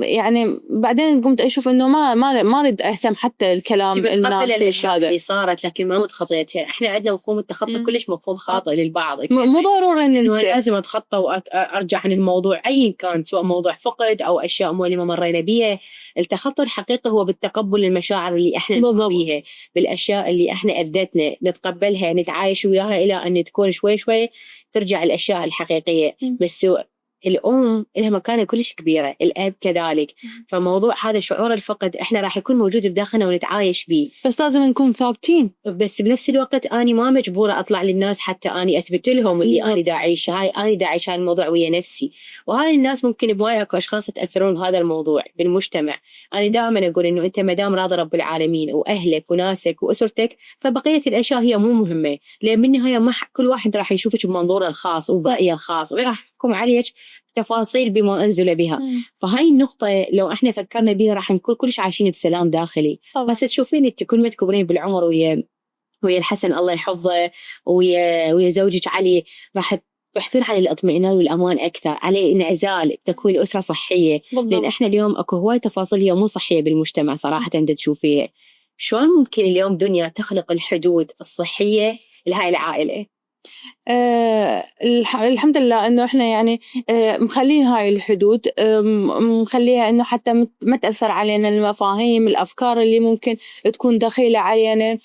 يعني بعدين قمت أشوف إنه ما أريد أهتم حتى الكلام الناس هذا اللي صارت، لكن ما متخطيتها. إحنا عندنا مفهوم التخطي كلش مفهوم خاطئ للبعض. مو ضروري إنه لازم أتخطى وأرجع عن الموضوع أيا كان، سواء موضوع فقد أو أشياء مؤلمة مرينا بيها. التخطي الحقيقي هو بالتقبل المشاعر اللي إحنا بيها، بالأشياء اللي إحنا أذتنا نتقبلها، نتعايش وياها إلى أن تكون شوي شوي ترجع الأشياء الحقيقية. بس الأم لها مكانة كلش كبيرة، الأب كذلك. فموضوع هذا شعور الفقد إحنا راح يكون موجود بداخلنا ونتعايش به، بس لازم نكون ثابتين. بس بنفس الوقت أنا ما مجبورة أطلع للناس حتى أنا أثبت لهم اللي أنا دا أعيش هاي الموضوع ويا نفسي. وهاي الناس ممكن بوايا أكو أشخاص يتأثرون بهذا الموضوع بالمجتمع. أنا دائما أقول إنه أنت مدام راضي رب العالمين وأهلك وناسك وأسرتك، فبقية الأشياء هي مو مهمة، لأن بالنهاية ما كل واحد راح يشوفك بمنظوره الخاص وبرأيه الخاص، وراح يحكم عليك تفاصيل بما أنزل بها. فهاي النقطة لو إحنا فكرنا بها راح نكون كلش عايشين بسلام داخلي. بس تشوفين أنت كل ما تكبرين بالعمر ويا الحسن الله يحفظه ويا زوجك علي، راح تبحثون عن الاطمئنان والأمان أكثر، على انعزال، تكوين أسرة صحية. لأن إحنا اليوم أكو هواي تفاصيل هي مو صحية بالمجتمع صراحة. أنت تشوفيها شلون ممكن اليوم دنيا تخلق الحدود الصحية لهاي العائلة؟ الحمد لله إنه إحنا يعني مخلين هاي الحدود، مخليها إنه حتى ما تأثر علينا المفاهيم الأفكار اللي ممكن تكون دخيلة علينا.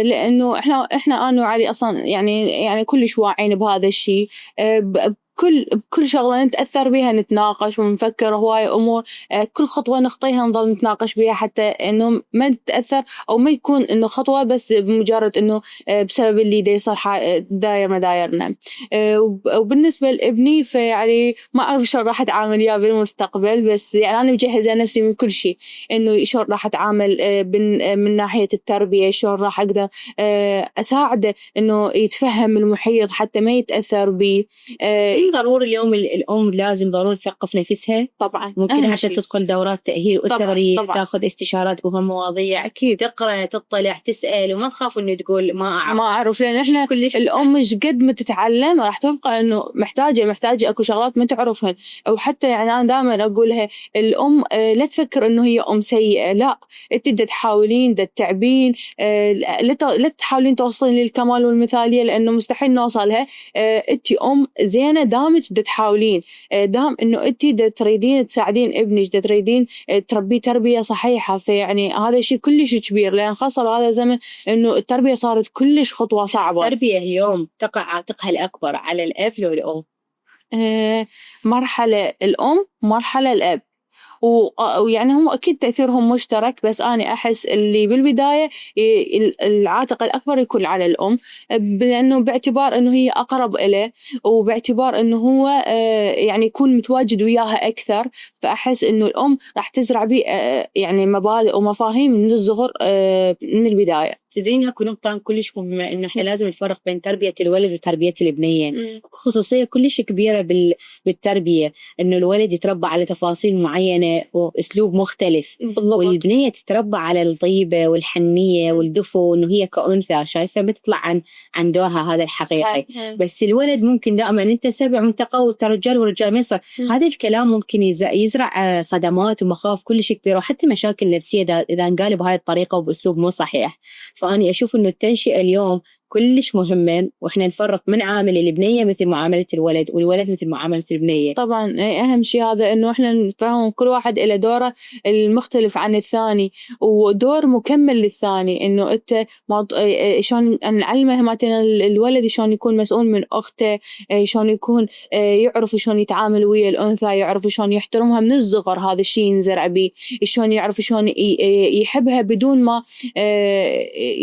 لأنه إحنا أنا وعلي أصلا يعني كلش واعين بهذا الشيء. بكل شغلة نتأثر بها نتناقش ونفكر هواي أمور. كل خطوة نخطيها نظل نتناقش بها حتى إنه ما نتأثر أو ما يكون إنه خطوة بس بمجرد إنه بسبب اللي دا يصير داير ما دايرنا. وبالنسبة لابني فيعني ما أعرف شلون راح أتعامل وياه بالمستقبل، بس يعني أنا مجهزة نفسي من كل شيء إنه شلون راح أتعامل من ناحية التربية، شلون راح أقدر أساعده إنه يتفهم المحيط حتى ما يتأثر بي. ضروري اليوم الأم لازم ضروري تثقف نفسها. طبعا ممكن حتى تدخل دورات تأهيل أسري، تاخذ استشارات بهم مواضيع، أكيد تقرأ تطلع تسأل وما تخاف إنه تقول ما أعرف لأن إحنا الأم مش قد ما تتعلم راح تبقى إنه محتاجة أكو شغلات ما تعرفهن. أو حتى يعني أنا دائما أقولها الأم لا تفكر إنه هي أم سيئة، لا أنت دا تحاولين دا تتعبين، لا تحاولين توصلين للكمال والمثالية لأنه مستحيل نوصلها. أنت أم زينة دامك دا تحاولين، دام إنه أنت دا تريدين تساعدين ابنك، دا تريدين تربيه تربية صحيحة. فيعني هذا شيء كلش كبير لأن خاصة بهذا الزمن إنه التربية صارت كلش خطوة صعبة. التربية اليوم تقع عاتقها الأكبر على الأب والأم. مرحلة الأم مرحلة الأب، ويعني هم أكيد تأثيرهم مشترك، بس أنا أحس اللي بالبداية العاتق الأكبر يكون على الأم، لأنه باعتبار إنه هي أقرب إله، وباعتبار إنه هو يعني يكون متواجد وياها أكثر. فأحس إنه الأم راح تزرع بيه يعني مبادئ ومفاهيم من الصغر من البداية. تدرين هاكو نقطة كلش مهمة إنه إحنا لازم الفرق بين تربية الولد وتربية الابنية. خصوصية كلش كبيرة بالتربية إنه الولد يتربى على تفاصيل معينة وأسلوب مختلف، والبنية تتربى على الطيبة والحنية والدفو، وإنه هي كأنثى شايفة بتطلع عن دورها هذا الحقيقي. بس الولد ممكن دائما أنت سبع متقوت رجال ورجال مصر، هذا الكلام ممكن يزرع صدمات ومخاوف كلش كبيرة وحتى مشاكل نفسية إذا انقال بهاي الطريقة وبأسلوب مو صحيح. فأني أشوف إنه التنشئة اليوم كلش مهمة، وإحنا نفرق من عامل البنية مثل معاملة الولد، والولد مثل معاملة البنية. طبعا أهم شيء هذا إنه إحنا نفهم كل واحد إلى دوره المختلف عن الثاني ودور مكمل للثاني. إنه أنت شلون نعلمه مثلا الولد شلون يكون مسؤول من أخته، شلون يكون يعرف شلون يتعامل ويا الأنثى، يعرف شلون يحترمها من الصغر، هذا الشيء ينزرع بيه. شلون يعرف شلون يحبها بدون ما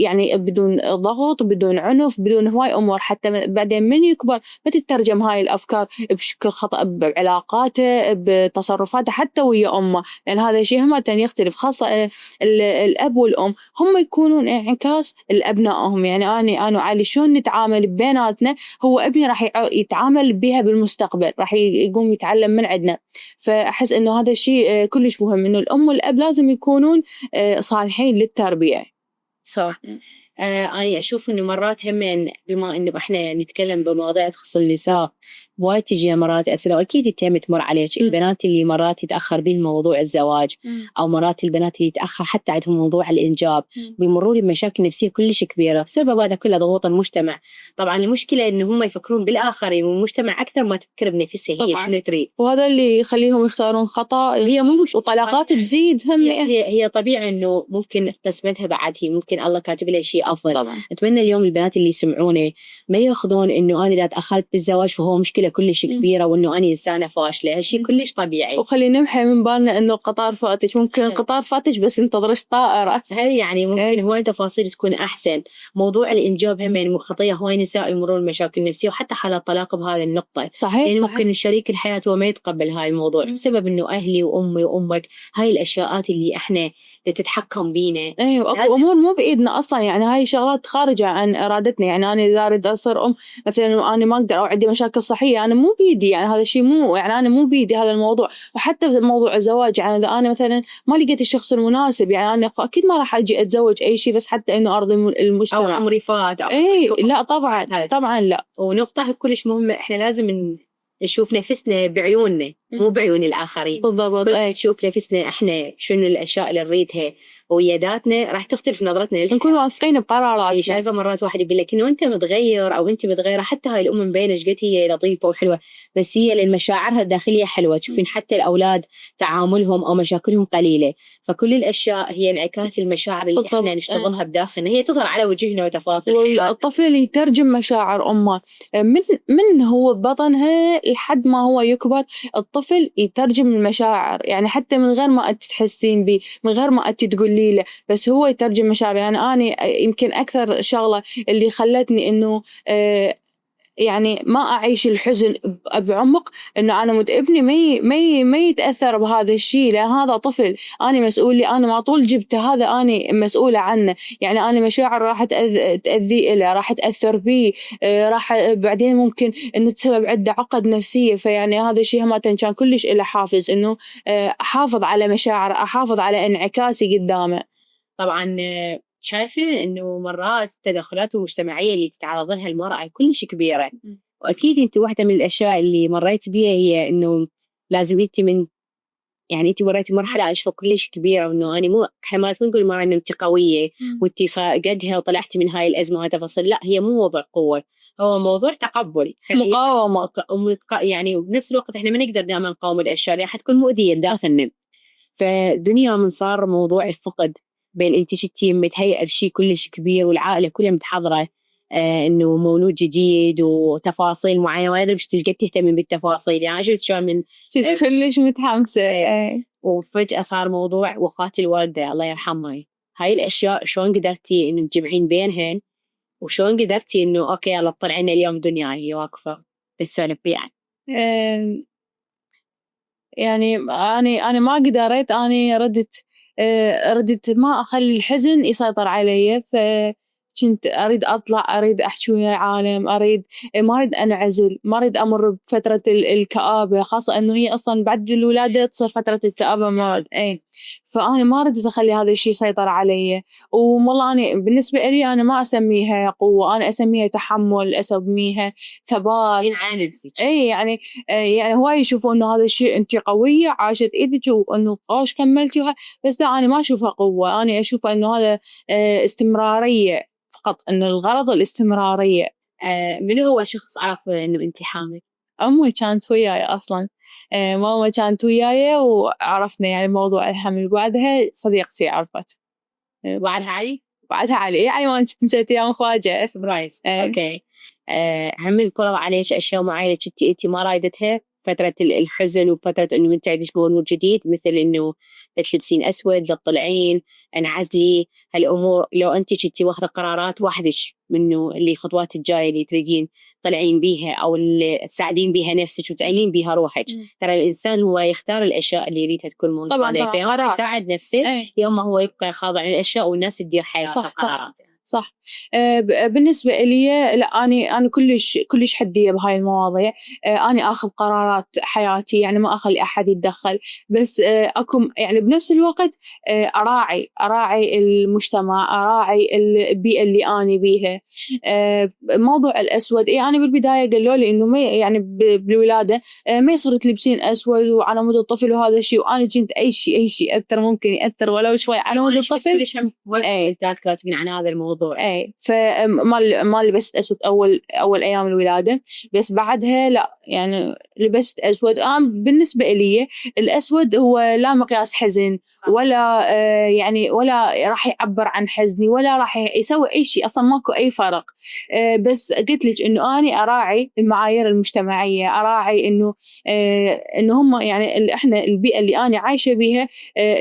يعني بدون ضغط، بدون عنف، بدون هواي أمور، حتى بعدين من يكبر ما تترجم هاي الأفكار بشكل خطأ بعلاقاته بتصرفاته حتى ويا أمه، لأن هذا الشيء هم يختلف. خاصة الأب والأم هم يكونون انعكاس لأبنائهم. يعني أنا وعلي شلون نتعامل بيناتنا هو ابني راح يتعامل بها بالمستقبل، راح يقوم يتعلم من عندنا. فأحس إنه هذا الشيء كلش مهم، إنه الأم والأب لازم يكونون صالحين للتربية. صح. أنا أشوف إنه مرات هم بما إنه إحنا نتكلم بمواضيع تخص النساء، وايد تجي مرات أسئلة، وأكيد أنت تمر عليك البنات اللي مرات يتأخر بين موضوع الزواج، أو مرات البنات اللي يتأخر حتى عندهم موضوع الإنجاب، بيمروا بمشاكل نفسية كلش كبيرة بسبب هذا كله ضغوط المجتمع. طبعا المشكلة إنه هم يفكرون بالآخرين والمجتمع أكثر ما تفكر بنفسها هي شنو تريد، وهذا اللي يخليهم يختارون خطأ. هي مو وطلاقات تزيد هم. هي طبيعي إنه ممكن قسمتها بعد، هي ممكن الله كاتب لها شيء أفضل طبعا. أتمنى اليوم البنات اللي يسمعوني ما ياخذون إنه أنا إذا تأخرت بالزواج فهو مشكلة كلش كبيرة وإنه أنا إنسانة فاشلة، هالشيء كلش طبيعي. وخلينا نمحي من بالنا إنه القطار فاتش، ممكن القطار فاتش بس انتظرش طائرة. هذه يعني ممكن هواي تفاصيل تكون أحسن. موضوع الإنجاب هم يعني خطية، هواي نساء يمرون مشاكل نفسية وحتى حالات طلاق بهذا النقطة. صحيح. يعني ممكن الشريك الحياة هو ما يتقبل هاي الموضوع بسبب إنه أهلي وأمي وأمك، هاي الأشياءات اللي إحنا تتحكم بينا. أيوة، أكو أمور مو بإيدنا أصلاً، يعني هاي شغلات خارجة عن إرادتنا. يعني أنا إذا أريد أصير أم مثلاً وأنا ما أقدر أو عندي مشاكل صحية، أنا مو بيدي، يعني هذا الشيء مو، يعني أنا مو بيدي هذا الموضوع. وحتى موضوع الزواج، يعني إذا أنا مثلاً ما لقيت الشخص المناسب، يعني أنا أكيد ما راح أجي أتزوج أي شيء بس حتى إنه أرضي المجتمع أو عمري فات. لا طبعاً طبعاً لا. ونقطة كلش مهمة، إحنا لازم نشوف نفسنا بعيوننا، مو بعيون الآخرين. بالضبط. نشوف نفسنا إحنا شنو الأشياء اللي نريدها وياداتنا راح تختلف نظرتنا نكون واثقين بقراراتنا. شايفة مرات واحد يقول لك إنه أنت متغير أو أنت متغيرة، حتى هاي الأم مبينة قد هي لطيفة وحلوة، بس هي لأن مشاعرها الداخلية حلوة. تشوفين حتى الأولاد تعاملهم أو مشاكلهم قليلة، فكل الأشياء هي انعكاس المشاعر اللي إحنا نشتغلها بداخلنا، هي تظهر على وجهنا وتفاصيل. الطفل يترجم مشاعر أمه من هو ببطنها لحد ما هو يكبر. الطفل يترجم المشاعر، يعني حتى من غير ما أنت تحسين بيه، من غير ما أنت تقولي له، بس هو يترجم مشاعر. يعني أنا يمكن أكثر شغلة اللي خلتني إنه يعني ما أعيش الحزن بعمق، إنه أنا ابني ما يتأثر بهذا الشيء، لأن هذا طفل أنا مسؤولي، أنا ما طول جبته، هذا أنا مسؤولة عنه. يعني أنا مشاعر راح تأذي له، راح تأثر بيه، راح بعدين ممكن إنه تسبب عنده عقد نفسية. فيعني هذا الشيء ما كان كلش إله حافز إنه أحافظ على مشاعر، أحافظ على انعكاسي قدامه. طبعا شايفة إنه مرات التدخلات المجتمعية اللي تتعرض لها المرأة كلش كبيرة، وأكيد أنت واحدة من الأشياء اللي مريت بيها هي إنه لازم أنت يعني أنت مريتي مرحلة أشوف كلش كبيرة، وإنه أنا مو إحنا ما نقول مرة إنه أنت قوية وأنت قدها وطلعتي من هاي الأزمة وهاي تفاصيل، لا، هي مو موضوع قوة، هو موضوع تقبل، مقاومة. يعني بنفس الوقت إحنا ما نقدر دائما نقاوم الأشياء اللي حتكون مؤذية داخلنا. فدنيا من صار موضوع الفقد، بين انت شتي متهيئة لشيء كلش كبير والعائلة كلها متحضرة انه مولود جديد وتفاصيل معينة، ولا ادري ايش قد تهتمين بالتفاصيل. يعني شفت شلون من كنت كلش متحمسة. وفجأة صار موضوع وفاة الوالدة الله يرحمها. هاي الاشياء شلون قدرتي انه تجمعين بينهن، وشلون قدرتي انه اوكي يلا طلعنا اليوم دنيا هي واقفة بالسولف يعني أنا ما قدرت، أنا ردت ما أخلي الحزن يسيطر علي. فكنت أريد أطلع، أريد أحكي ويا العالم، ما أريد أنعزل، ما أريد أمر بفترة الكآبة، خاصة إنه هي أصلاً بعد الولادة تصير فترة الكآبة موعد. فأنا ما ردت أخلي هذا الشيء يسيطر علي. والله أنا بالنسبة لي أنا ما أسميها قوة، أنا أسميها تحمل، أسميها ثبات. على نفسك. يعني هواي يشوفون إنه هذا الشيء أنت قوية عاشت إيدك وإنه قاش كملتي، بس لا، أنا ما أشوفها قوة، أنا أشوفها إنه هذا استمرارية فقط، إنه الغرض الاستمرارية. من هو شخص عرف إنه أنت حامل؟ أمي كانت وياي أصلاً. ماما كانت وياي وعرفنا يعني موضوع الحمل، بعدها صديقتي عرفت. بعدها علي؟ بعدها علي، يعني ما كنت نسيت يا مفاجأة سبرايز. أوكي. هم الكل عليك أشياء معينة أنت ما رايدتها فترة الحزن وفترة إنه أنت عندك مولود جديد، مثل إنه تلبسين أسود، تطلعين، انعزلي، هالأمور لو أنت كنتي واخذة قرارات وحدك منه اللي خطوات الجاية اللي تريدين طلعين بيها أو اللي تساعدين بيها نفسك وتعينين بيها روحك. ترى الإنسان هو يختار الأشياء اللي يريدها تكون موجودة طبعاً فيوم يساعد نفسه يوم ما هو يبقى خاضع للأشياء والناس تدير حياته وقراراته. صح. بالنسبة لي لا، أنا كلش حدية بهاي المواضيع. أنا أخذ قرارات حياتي، يعني ما أخلي أحد يتدخل، بس أكون يعني بنفس الوقت أراعي المجتمع، أراعي البيئة اللي أنا بيها. موضوع الأسود، أنا بالبداية قالوا لي إنه ما يعني بالولادة ما يصير تلبسين أسود وعلى مود الطفل وهذا الشيء، وأنا كنت أي شيء أثر ممكن يأثر ولو شوي على مود الطفل. كاتبين عن هذا الموضوع. ما لبست أسود أول أيام الولادة، بس بعدها لا، يعني لبست أسود. بالنسبة لي الأسود هو لا مقياس حزن ولا يعني ولا راح يعبر عن حزني ولا راح يسوي أي شيء، أصلا ماكو أي فرق. بس قلت لك إنه أنا أراعي المعايير المجتمعية، أراعي إنه هم يعني إحنا البيئة اللي أنا عايشة بيها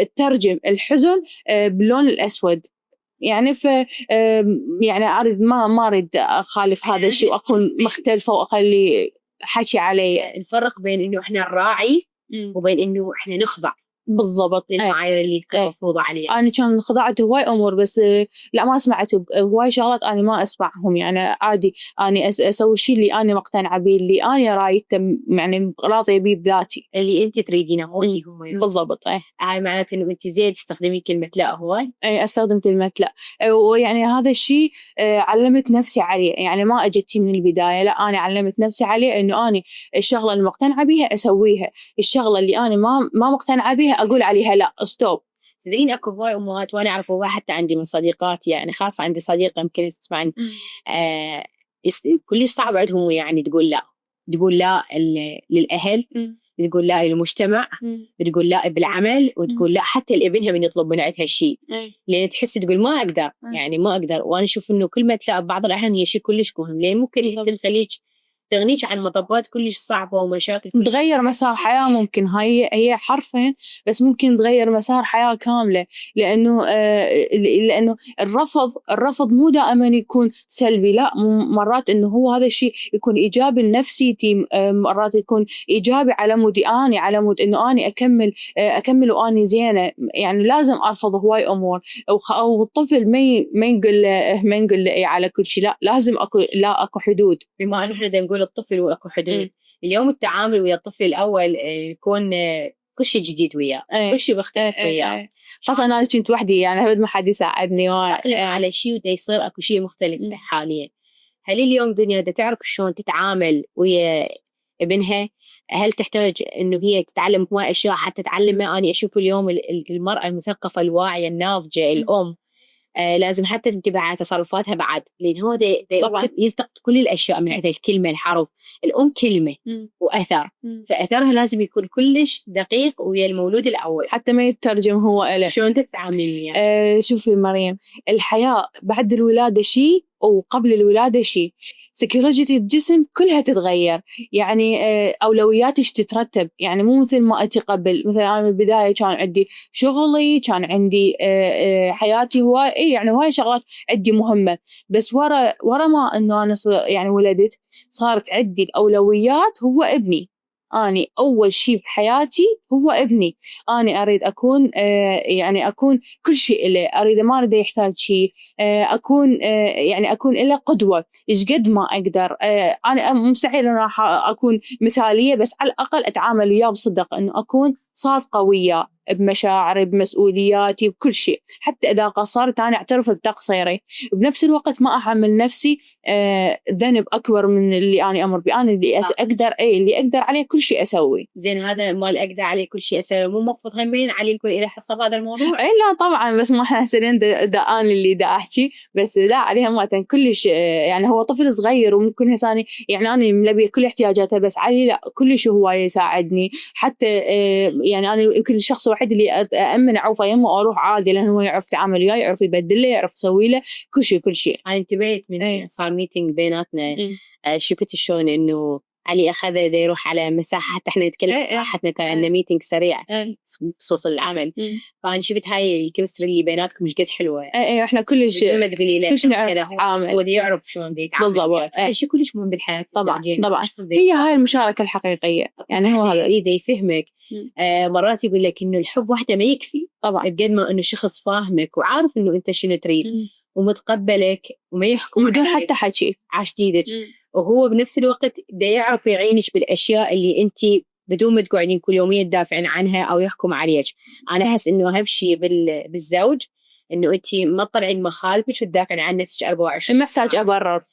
تترجم الحزن باللون الأسود. يعني يعني ما أريد أخالف هذا الشيء وأكون مختلفة وأخلي حكي علي. الفرق بين إنه إحنا نراعي وبين إنه إحنا نخضع. بالضبط. للمعايير اللي تكون إيه. مفروضة عليه. أنا كان خضعت هواي أمور، بس لا ما سمعت هواي شغلات أنا ما أسمعهم، يعني عادي أنا أسوي الشيء اللي أنا مقتنعة به، اللي أنا رايته يعني راضية به بذاتي، اللي أنت تريدينه هو اللي هو بالضبط. هاي معناته إنه أنت زين تستخدمي كلمة لا هواي. أستخدم كلمة لا. ويعني هذا الشيء علمت نفسي عليه، يعني ما أجتي من البداية، لا أنا علمت نفسي عليه إنه أنا الشغلة اللي مقتنعة بها أسويها، الشغلة اللي أنا ما مقتنعة بها أقول عليها لا ستوب. تدرين أكو هواي أمهات وأنا أعرف هواي حتى عندي من صديقاتي، يعني خاصة عندي صديقة يمكن تسمعني كل صعب عندهم يعني تقول لا للأهل، تقول لا للمجتمع، تقول لا بالعمل، وتقول لا حتى لابنها من يطلب من عندها شيء، لأن تحس تقول ما أقدر، يعني ما أقدر. وأنا أشوف إنه كلمة لا بعض الأحيان هي شيء كلش مهم، لأن ممكن تغنيك عن مطبات كلش صعبة ومشاكل تغير مسار حياة. ممكن هي حرفين بس ممكن تغير مسار حياة كاملة، لأنه الرفض مو دائما يكون سلبي، لا مرات إنه هو هذا الشيء يكون إيجابي لنفسيتي، مرات يكون إيجابي على مودي أنا، على مود إنه أنا أكمل وأني زينة. يعني لازم أرفض هواي أمور، أو الطفل ما ينقل له على كل شيء، لا لازم أكو حدود. بما أنه إحنا نقول الطفل وأكو حدود، اليوم التعامل ويا الطفل الأول يكون كل شيء جديد وياه، كل شيء بختلف وياه، خاصة أنا كنت وحدي، يعني أبد ما حد يساعدني على شيء ودا يصير أكو شيء مختلف حاليا. هل اليوم دنيا دا تعرف شلون تتعامل ويا ابنها؟ هل تحتاج إنه هي تتعلم هواي أشياء حتى تعلمها؟ أنا أشوف اليوم المرأة المثقفة الواعية الناضجة الأم لازم حتى تنتبه على تصرفاتها بعد، لأن هو يلتقط كل الأشياء من عندها، الكلمة، الحرف، الأم كلمة وأثر، فأثرها لازم يكون كلش دقيق ويا المولود الأول حتى ما يترجم هو إله. شلون تتعاملين وياه؟ شوفي مريم، الحياة بعد الولادة شيء وقبل الولادة شيء، سيكولوجية الجسم كلها تتغير، يعني أولوياتش تترتب، يعني مو مثل ما أتي قبل. مثلا أنا بالبداية كان عندي شغلي، كان عندي حياتي هواي، يعني هواي شغلات عندي مهمة، بس ورا ما إنه أنا يعني ولدت صارت عندي الأولويات هو ابني. أنا أول شيء بحياتي هو ابني، أنا أريد أكون يعني أكون كل شيء له، أريد ما أريد يحتاج شيء، أكون يعني أكون له قدوة إيش قد ما أقدر. أنا مستحيل أنا راح أكون مثالية، بس على الأقل أتعامل وياه بصدق، إنه أكون صادقة وياه بمشاعري بمسؤولياتي بكل شيء، حتى إذا قصرت أنا أعترف بتقصيري، بنفس الوقت ما أحمل نفسي ذنب أكبر من اللي أنا أمر به. أنا اللي أقدر اللي أقدر عليه كل شيء أسوي. زين هذا مال أقدر عليه كل شيء أسوي مو مفروض همين علي يكون إلى حصة في هذا الموضوع؟ لا طبعا، بس ما حاسين دا أنا اللي دا أحكي، بس لا عليها ما كلش، يعني هو طفل صغير وممكن هساني يعني أنا ملبية كل احتياجاته، بس علي لا كلش هو يساعدني، حتى يعني أنا يمكن الشخص الوحيد اللي أأمن عوفه يمه أروح عادي، لأنه هو يعرف يتعامل وياي، يعرف يبدل له، يعرف يسوي له كل شيء. أنا انتبهت من صار ميتينج بيناتنا شفت شلون إنه علي أخذ دا يروح على مساحة حتى إحنا نتكلم راحتنا، كان عندنا ميتينج سريع بخصوص العمل، فأنا شفت هاي الكيمستري اللي بيناتكم مش قد حلوة. إحنا كلش ما تقولي له كلش نعرف نتعامل، هو يعرف شلون دا يتعامل بالضبط. شيء كلش مهم بالحياة طبعا. هي هاي المشاركة الحقيقية، يعني هو هذا إذا يفهمك. مرات يقول لك إنه الحب وحده ما يكفي طبعا، قد ما إنه شخص فاهمك وعارف إنه أنت شنو تريد ومتقبلك وما يحكم بدون حتى حكي عشديدك، وهو بنفس الوقت دا يعرف يعينش بالأشياء اللي أنت بدون ما تقعدين كل يوميا تدافعين عنها أو يحكم عليك. أنا أحس إنه أهم شيء بالزوج إنه أنت ما تطلعين مخالفك وتدافعين عن نفسك 24 ساعة. محتاج أبرر،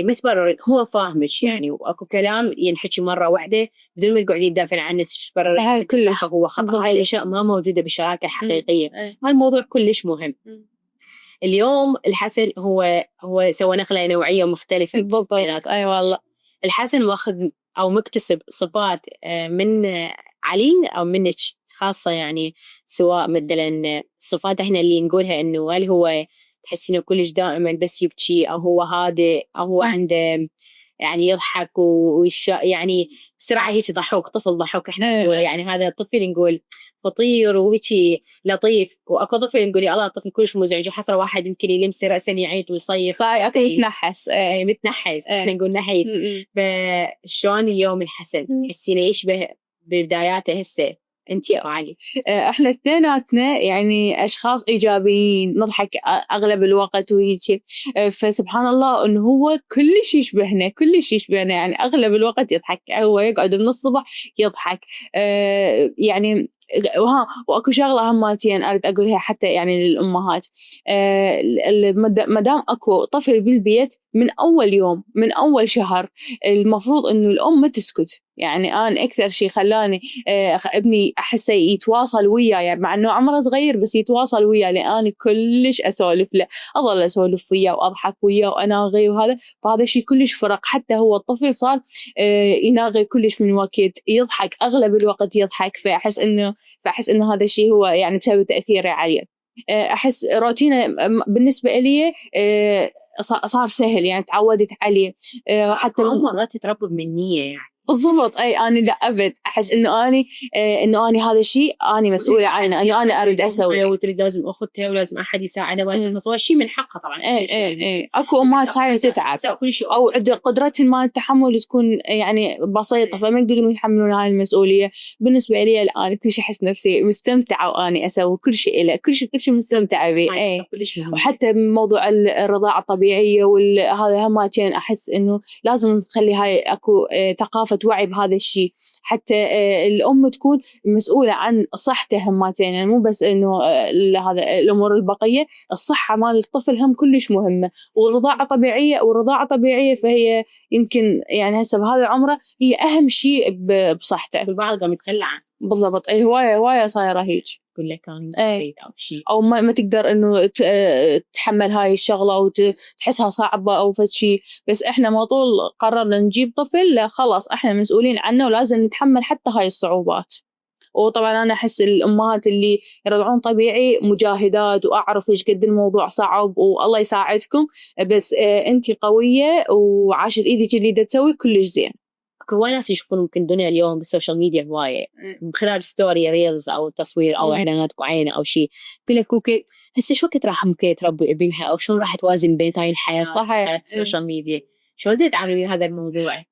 ما تبرر، هو فاهمك يعني، وأكو كلام ينحكي مرة واحدة بدون ما تقعدين تدافعين عن نفسك تبرر هاي كلش هو خطأ. هاي الأشياء ما موجودة بالشراكة الحقيقية. هاي الموضوع كلش مهم. اليوم الحسن هو سوى نقلة نوعية مختلفة. بالضبط. أي والله الحسن واخذ أو مكتسب صفات من علي أو منك خاصة، يعني سواء مثلا صفات احنا اللي نقولها إنه هل هو تحسينه كلش دائما بس يبكي، أو هو هادئ، أو هو عنده يعني يضحك يعني بسرعة هيك ضحوك، طفل ضحوك احنا نقول يعني هذا طفل نقول فطير وهيك لطيف، واكو طفل نقول يا الله طفل كلش مزعج، وحصل واحد يمكن يلمسه رأسا يعيط ويصيف أكيد يتنحس، متنحس، احنا نقول نحيس. فشلون اليوم الحسن تحسينه يشبه ببداياته هسه أنتي أو علي؟ إحنا اثنيناتنا يعني أشخاص إيجابيين، نضحك أغلب الوقت وهيجي. فسبحان الله إنه هو كلش يشبهنا، كلش يشبهنا، يعني أغلب الوقت يضحك، هو يقعد من الصبح يضحك. يعني وأكو شغلة هماتين أريد أقولها حتى يعني للأمهات. ما دام أكو طفل بالبيت من أول يوم، من أول شهر، المفروض إنه الأم ما تسكت. يعني أنا أكثر شيء خلاني ابني أحسه يتواصل وياي، يعني مع إنه عمره صغير بس يتواصل وياي، لأني كلش أسولف له، أظل أسولف وياه وأضحك وياه وأناغي وهذا. فهذا الشيء كلش فرق، حتى هو الطفل صار يناغي كلش من وقت، يضحك أغلب الوقت يضحك. فأحس إنه هذا الشيء هو يعني بسبب تأثيره عليه. أحس روتينه بالنسبة إلي صار سهل، يعني تعودت عليه. حتى مرات تتربى بمنية يعني. بالضبط. أي أنا لا أبد أحس إنه أنا هذا الشيء أنا مسؤولة عنه، أنا أريد أسوي، وتريد لازم أخذها ولازم أحد يساعدها، فهو شيء من حقها طبعا. إيه أكو أمهات صايرة تتعب أو عند قدرتهم ما التحمل تكون يعني بسيطة، فما يقدرون يتحملون هاي المسؤولية. بالنسبة لي الآن كل شيء أحس نفسي مستمتعة وأنا أسوي كل شيء له، كل شيء مستمتعة به. وحتى موضوع الرضاعة الطبيعية هذا هماتين أحس إنه لازم تخلي هاي أكو ثقافة وعي بهذا الشيء، حتى الأم تكون مسؤولة عن صحته هماتين، يعني مو بس إنه هذا الأمور البقية، الصحة مال الطفل هم كلش مهمة. والرضاعة طبيعية فهي يمكن يعني هسه بهذا العمر هي أهم شيء بصحته. البعض قام يتخلى عنه. بالضبط. أي هواية صايرة هيك، يقول لك أنا أو شيء، أو ما تقدر إنه تحمل هاي الشغلة وتحسها صعبة أو فد شيء. بس إحنا ما طول قررنا نجيب طفل، لا خلاص إحنا مسؤولين عنه ولازم نتحمل حتى هاي الصعوبات. وطبعا أنا أحس الأمهات اللي يرضعون طبيعي مجاهدات، وأعرف إيش قد الموضوع صعب، والله يساعدكم. بس أنتي قوية وعاشت إيدك اللي دا تسوي كلش زين. هواي ناس يشوفون ممكن الدنيا اليوم بالسوشيال ميديا هواية من خلال ستوري ريلز أو تصوير أو إعلانات معينة أو شيء، يقول لك أوكي هسه شو وقت راح ممكن تربي ابنها أو شلون راح توازن بين هاي الحياة صحيح السوشيال ميديا، شلون تتعاملي مع هذا الموضوع؟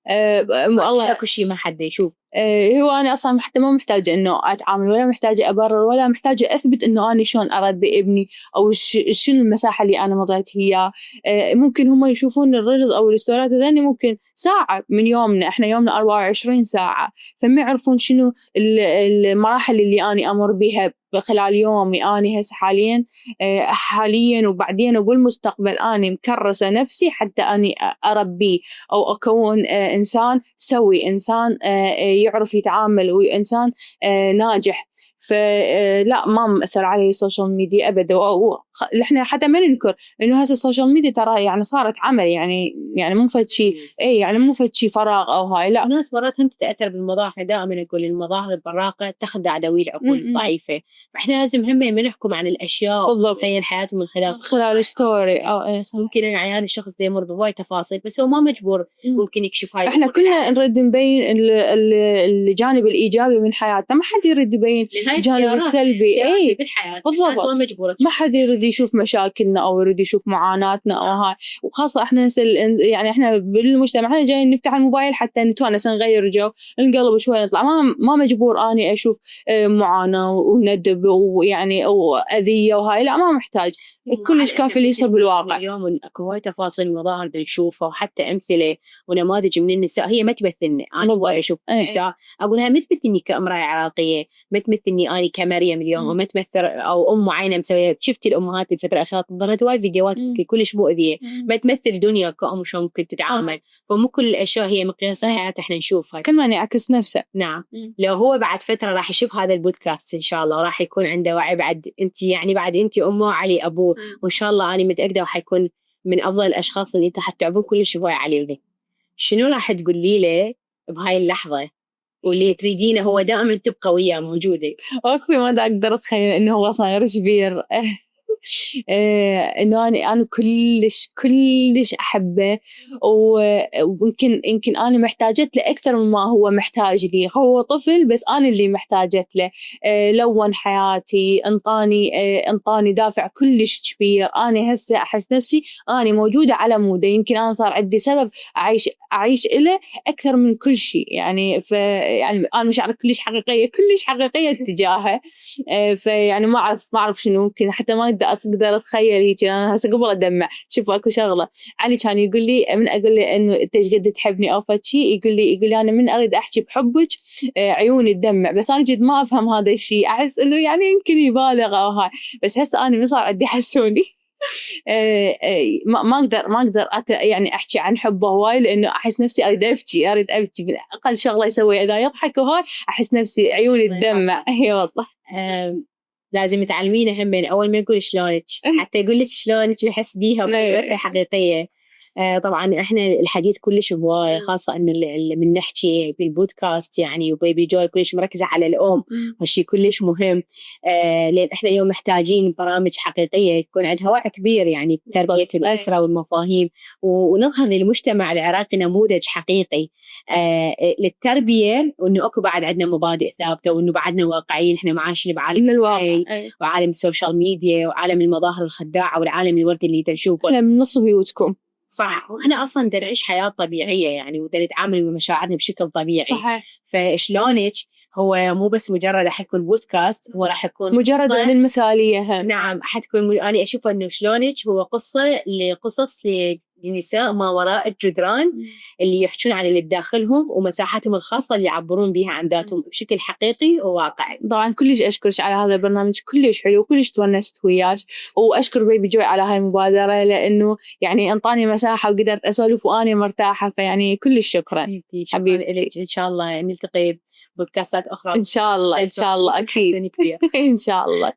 والله أكو شيء ما حد يشوف. هو أنا أصلاً حتى ما محتاجة إنه أتعامل، ولا محتاجة أبرر، ولا محتاجة أثبت إنه أنا شلون أربي ابني أو شنو المساحة اللي أنا مضيت إياه. ممكن هم يشوفون الريلز أو الستورات هذني ممكن ساعة من يومنا، إحنا يومنا 24 ساعة، فما يعرفون شنو المراحل اللي أنا أمر بها خلال يومي. أنا هسه حالياً وبعدين وبالمستقبل أنا مكرسة نفسي حتى أني أربيه أو أكون إنسان سوي، إنسان يعرف يتعامل، وإنسان ناجح. فلا ما مأثر عليه السوشيال ميديا أبدا. إحنا حتى ما ننكر إنه هسه السوشيال ميديا ترى يعني صارت عمل، يعني مو فد شيء، يعني مو فد شيء فراغ أو هاي، لا. الناس مرات هم تتأثر بالمظاهر، دائما أقول المظاهر البراقة تخدع ذوي العقول الضعيفة، فإحنا لازم هم ما نحكم عن الأشياء تزين حياتهم من خلال ستوري أو ممكن يعني هذا الشخص ده يمر بوايد تفاصيل بس هو ما مجبور ممكن يكشف هاي. إحنا كلنا نريد نبين الجانب الإيجابي من حياتنا، ما حد يريد يبين الجانب السلبي. بالضبط، ما حد يريد يشوف مشاكلنا أو يريد يشوف معاناتنا أو هاي. وخاصة إحنا يعني إحنا بالمجتمع إحنا جايين نفتح الموبايل حتى نتونس، نغير جو، نقلب شوي، نطلع. ما مجبور أني أشوف معاناة وندب ويعني وأذية وهاي، لا ما محتاج، كلش كافي اللي يصير بالواقع. اليوم اكو هواي تفاصيل مظاهر نشوفها وحتى امثله ونماذج من النساء هي ما تمثلني. انا والله اشوف نساء اقولها ما تمثلني كامراه عراقيه، ما تمثلني اني كمريم اليوم، وما تمثل او ام معينه مسويه. شفتي الامهات الفتره الاخيره ظهرت هواي فيديوهات كلش مؤذيه، ما تمثل دنيا كأم شلون ممكن تتعامل. فمو كل الاشياء هي مقياس حياتها احنا نشوفها، كل ما يعكس نفسه. نعم. لو هو بعد فتره راح يشوف هذا البودكاست ان شاء الله راح يكون عنده وعي، بعد انت يعني بعد انت امه علي ابوه، وإن شاء الله أنا متأكدة وحيكون من أفضل الأشخاص اللي أنت حتعبون كل شوي عليه. شنو راح تقولي له بهاي اللحظة واللي تريدينه هو دائما تبقى وياه موجودة؟ ما أقدر أتخيل إنه هو صاير كبير. إنه أنا كلش أحبه، ويمكن أنا محتاجت له أكثر مما هو محتاج لي. هو طفل بس أنا اللي محتاجت له. لون حياتي، انطاني دافع كلش كبير. أنا هسه أحس نفسي أنا موجودة على موده. يمكن أنا صار عندي سبب أعيش إله أكثر من كل شيء يعني. يعني أنا مشاعر كلش حقيقية تجاهه. فيعني ما أعرف شنو، ممكن حتى ما أقدر أتخيل هيك. أنا هسه قبل أدمع. شوفوا أكو شغلة علي كان يقول لي من أقول له إنه أنت إيش قد تحبني أو فشي، يقول لي أنا من أريد أحكي بحبك عيوني تدمع. بس أنا جد ما أفهم هذا الشيء، أحس إنه يعني يمكن يبالغ أو هاي. بس هسه أنا من صار عندي حسوني ما أقدر يعني أحكي عن حبه هواي، لأنه أحس نفسي أريد أبكي أقل شغلة يسوي إذا يضحك وهاي أحس نفسي عيوني تدمع. هي والله لازم تعلمينه هم من أول ما يقول شلونك حتى يقول لك شلونك ويحس بيها وكلمتها حقيقية. طبعا إحنا الحديث كلش هواي، خاصة إنه اللي من نحكي بالبودكاست يعني، وبيبي جوي كلش مركزة على الأم، هالشي كلش مهم. لأن إحنا اليوم محتاجين برامج حقيقية يكون عندها وعي كبير يعني بتربية الأسرة والمفاهيم، ونظهر للمجتمع العراقي نموذج حقيقي للتربية، وإنه أكو بعد عندنا مبادئ ثابتة، وإنه بعدنا واقعيين. إحنا معاشين بعالم الواقع وعالم السوشيال ميديا وعالم المظاهر الخداعة والعالم الوردي اللي تنشوفه. إحنا من نص بيوتكم صح، وإحنا أصلاً نعيش حياة طبيعية يعني، ونتعامل بمشاعرنا بشكل طبيعي. صحيح. فشلونك هو مو بس مجرد راح يكون بودكاست، هو راح يكون مجرد للمثالية هم. نعم، حتكون أنا أشوف إنه شلونك هو قصص لنساء ما وراء الجدران اللي يحجون عن اللي بداخلهم ومساحتهم الخاصة اللي يعبرون بها عن ذاتهم بشكل حقيقي وواقعي. طبعا كلش أشكرك على هذا البرنامج، كلش حلو، كلش تونست وياك. وأشكر بيبي جوي على هاي المبادرة، لأنه يعني انطاني مساحة وقدرت أسولف وأنا مرتاحة. فيعني كلش شكرا حبيبتي. إن شاء الله نلتقي بودكاستات أخرى إن شاء الله. إن شاء الله أكيد إن شاء الله.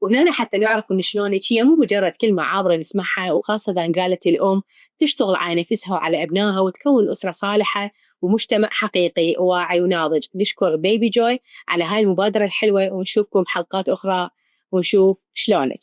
وهنا حتى نعرف إن شلونك هي مو مجرد كلمة عابرة نسمعها، وخاصة إذا قالت الأم تشتغل على نفسها وعلى أبنائها وتكون أسرة صالحة ومجتمع حقيقي واعي وناضج. نشكر بيبي جوي على هاي المبادرة الحلوة، ونشوفكم بحلقات أخرى ونشوف شلونك.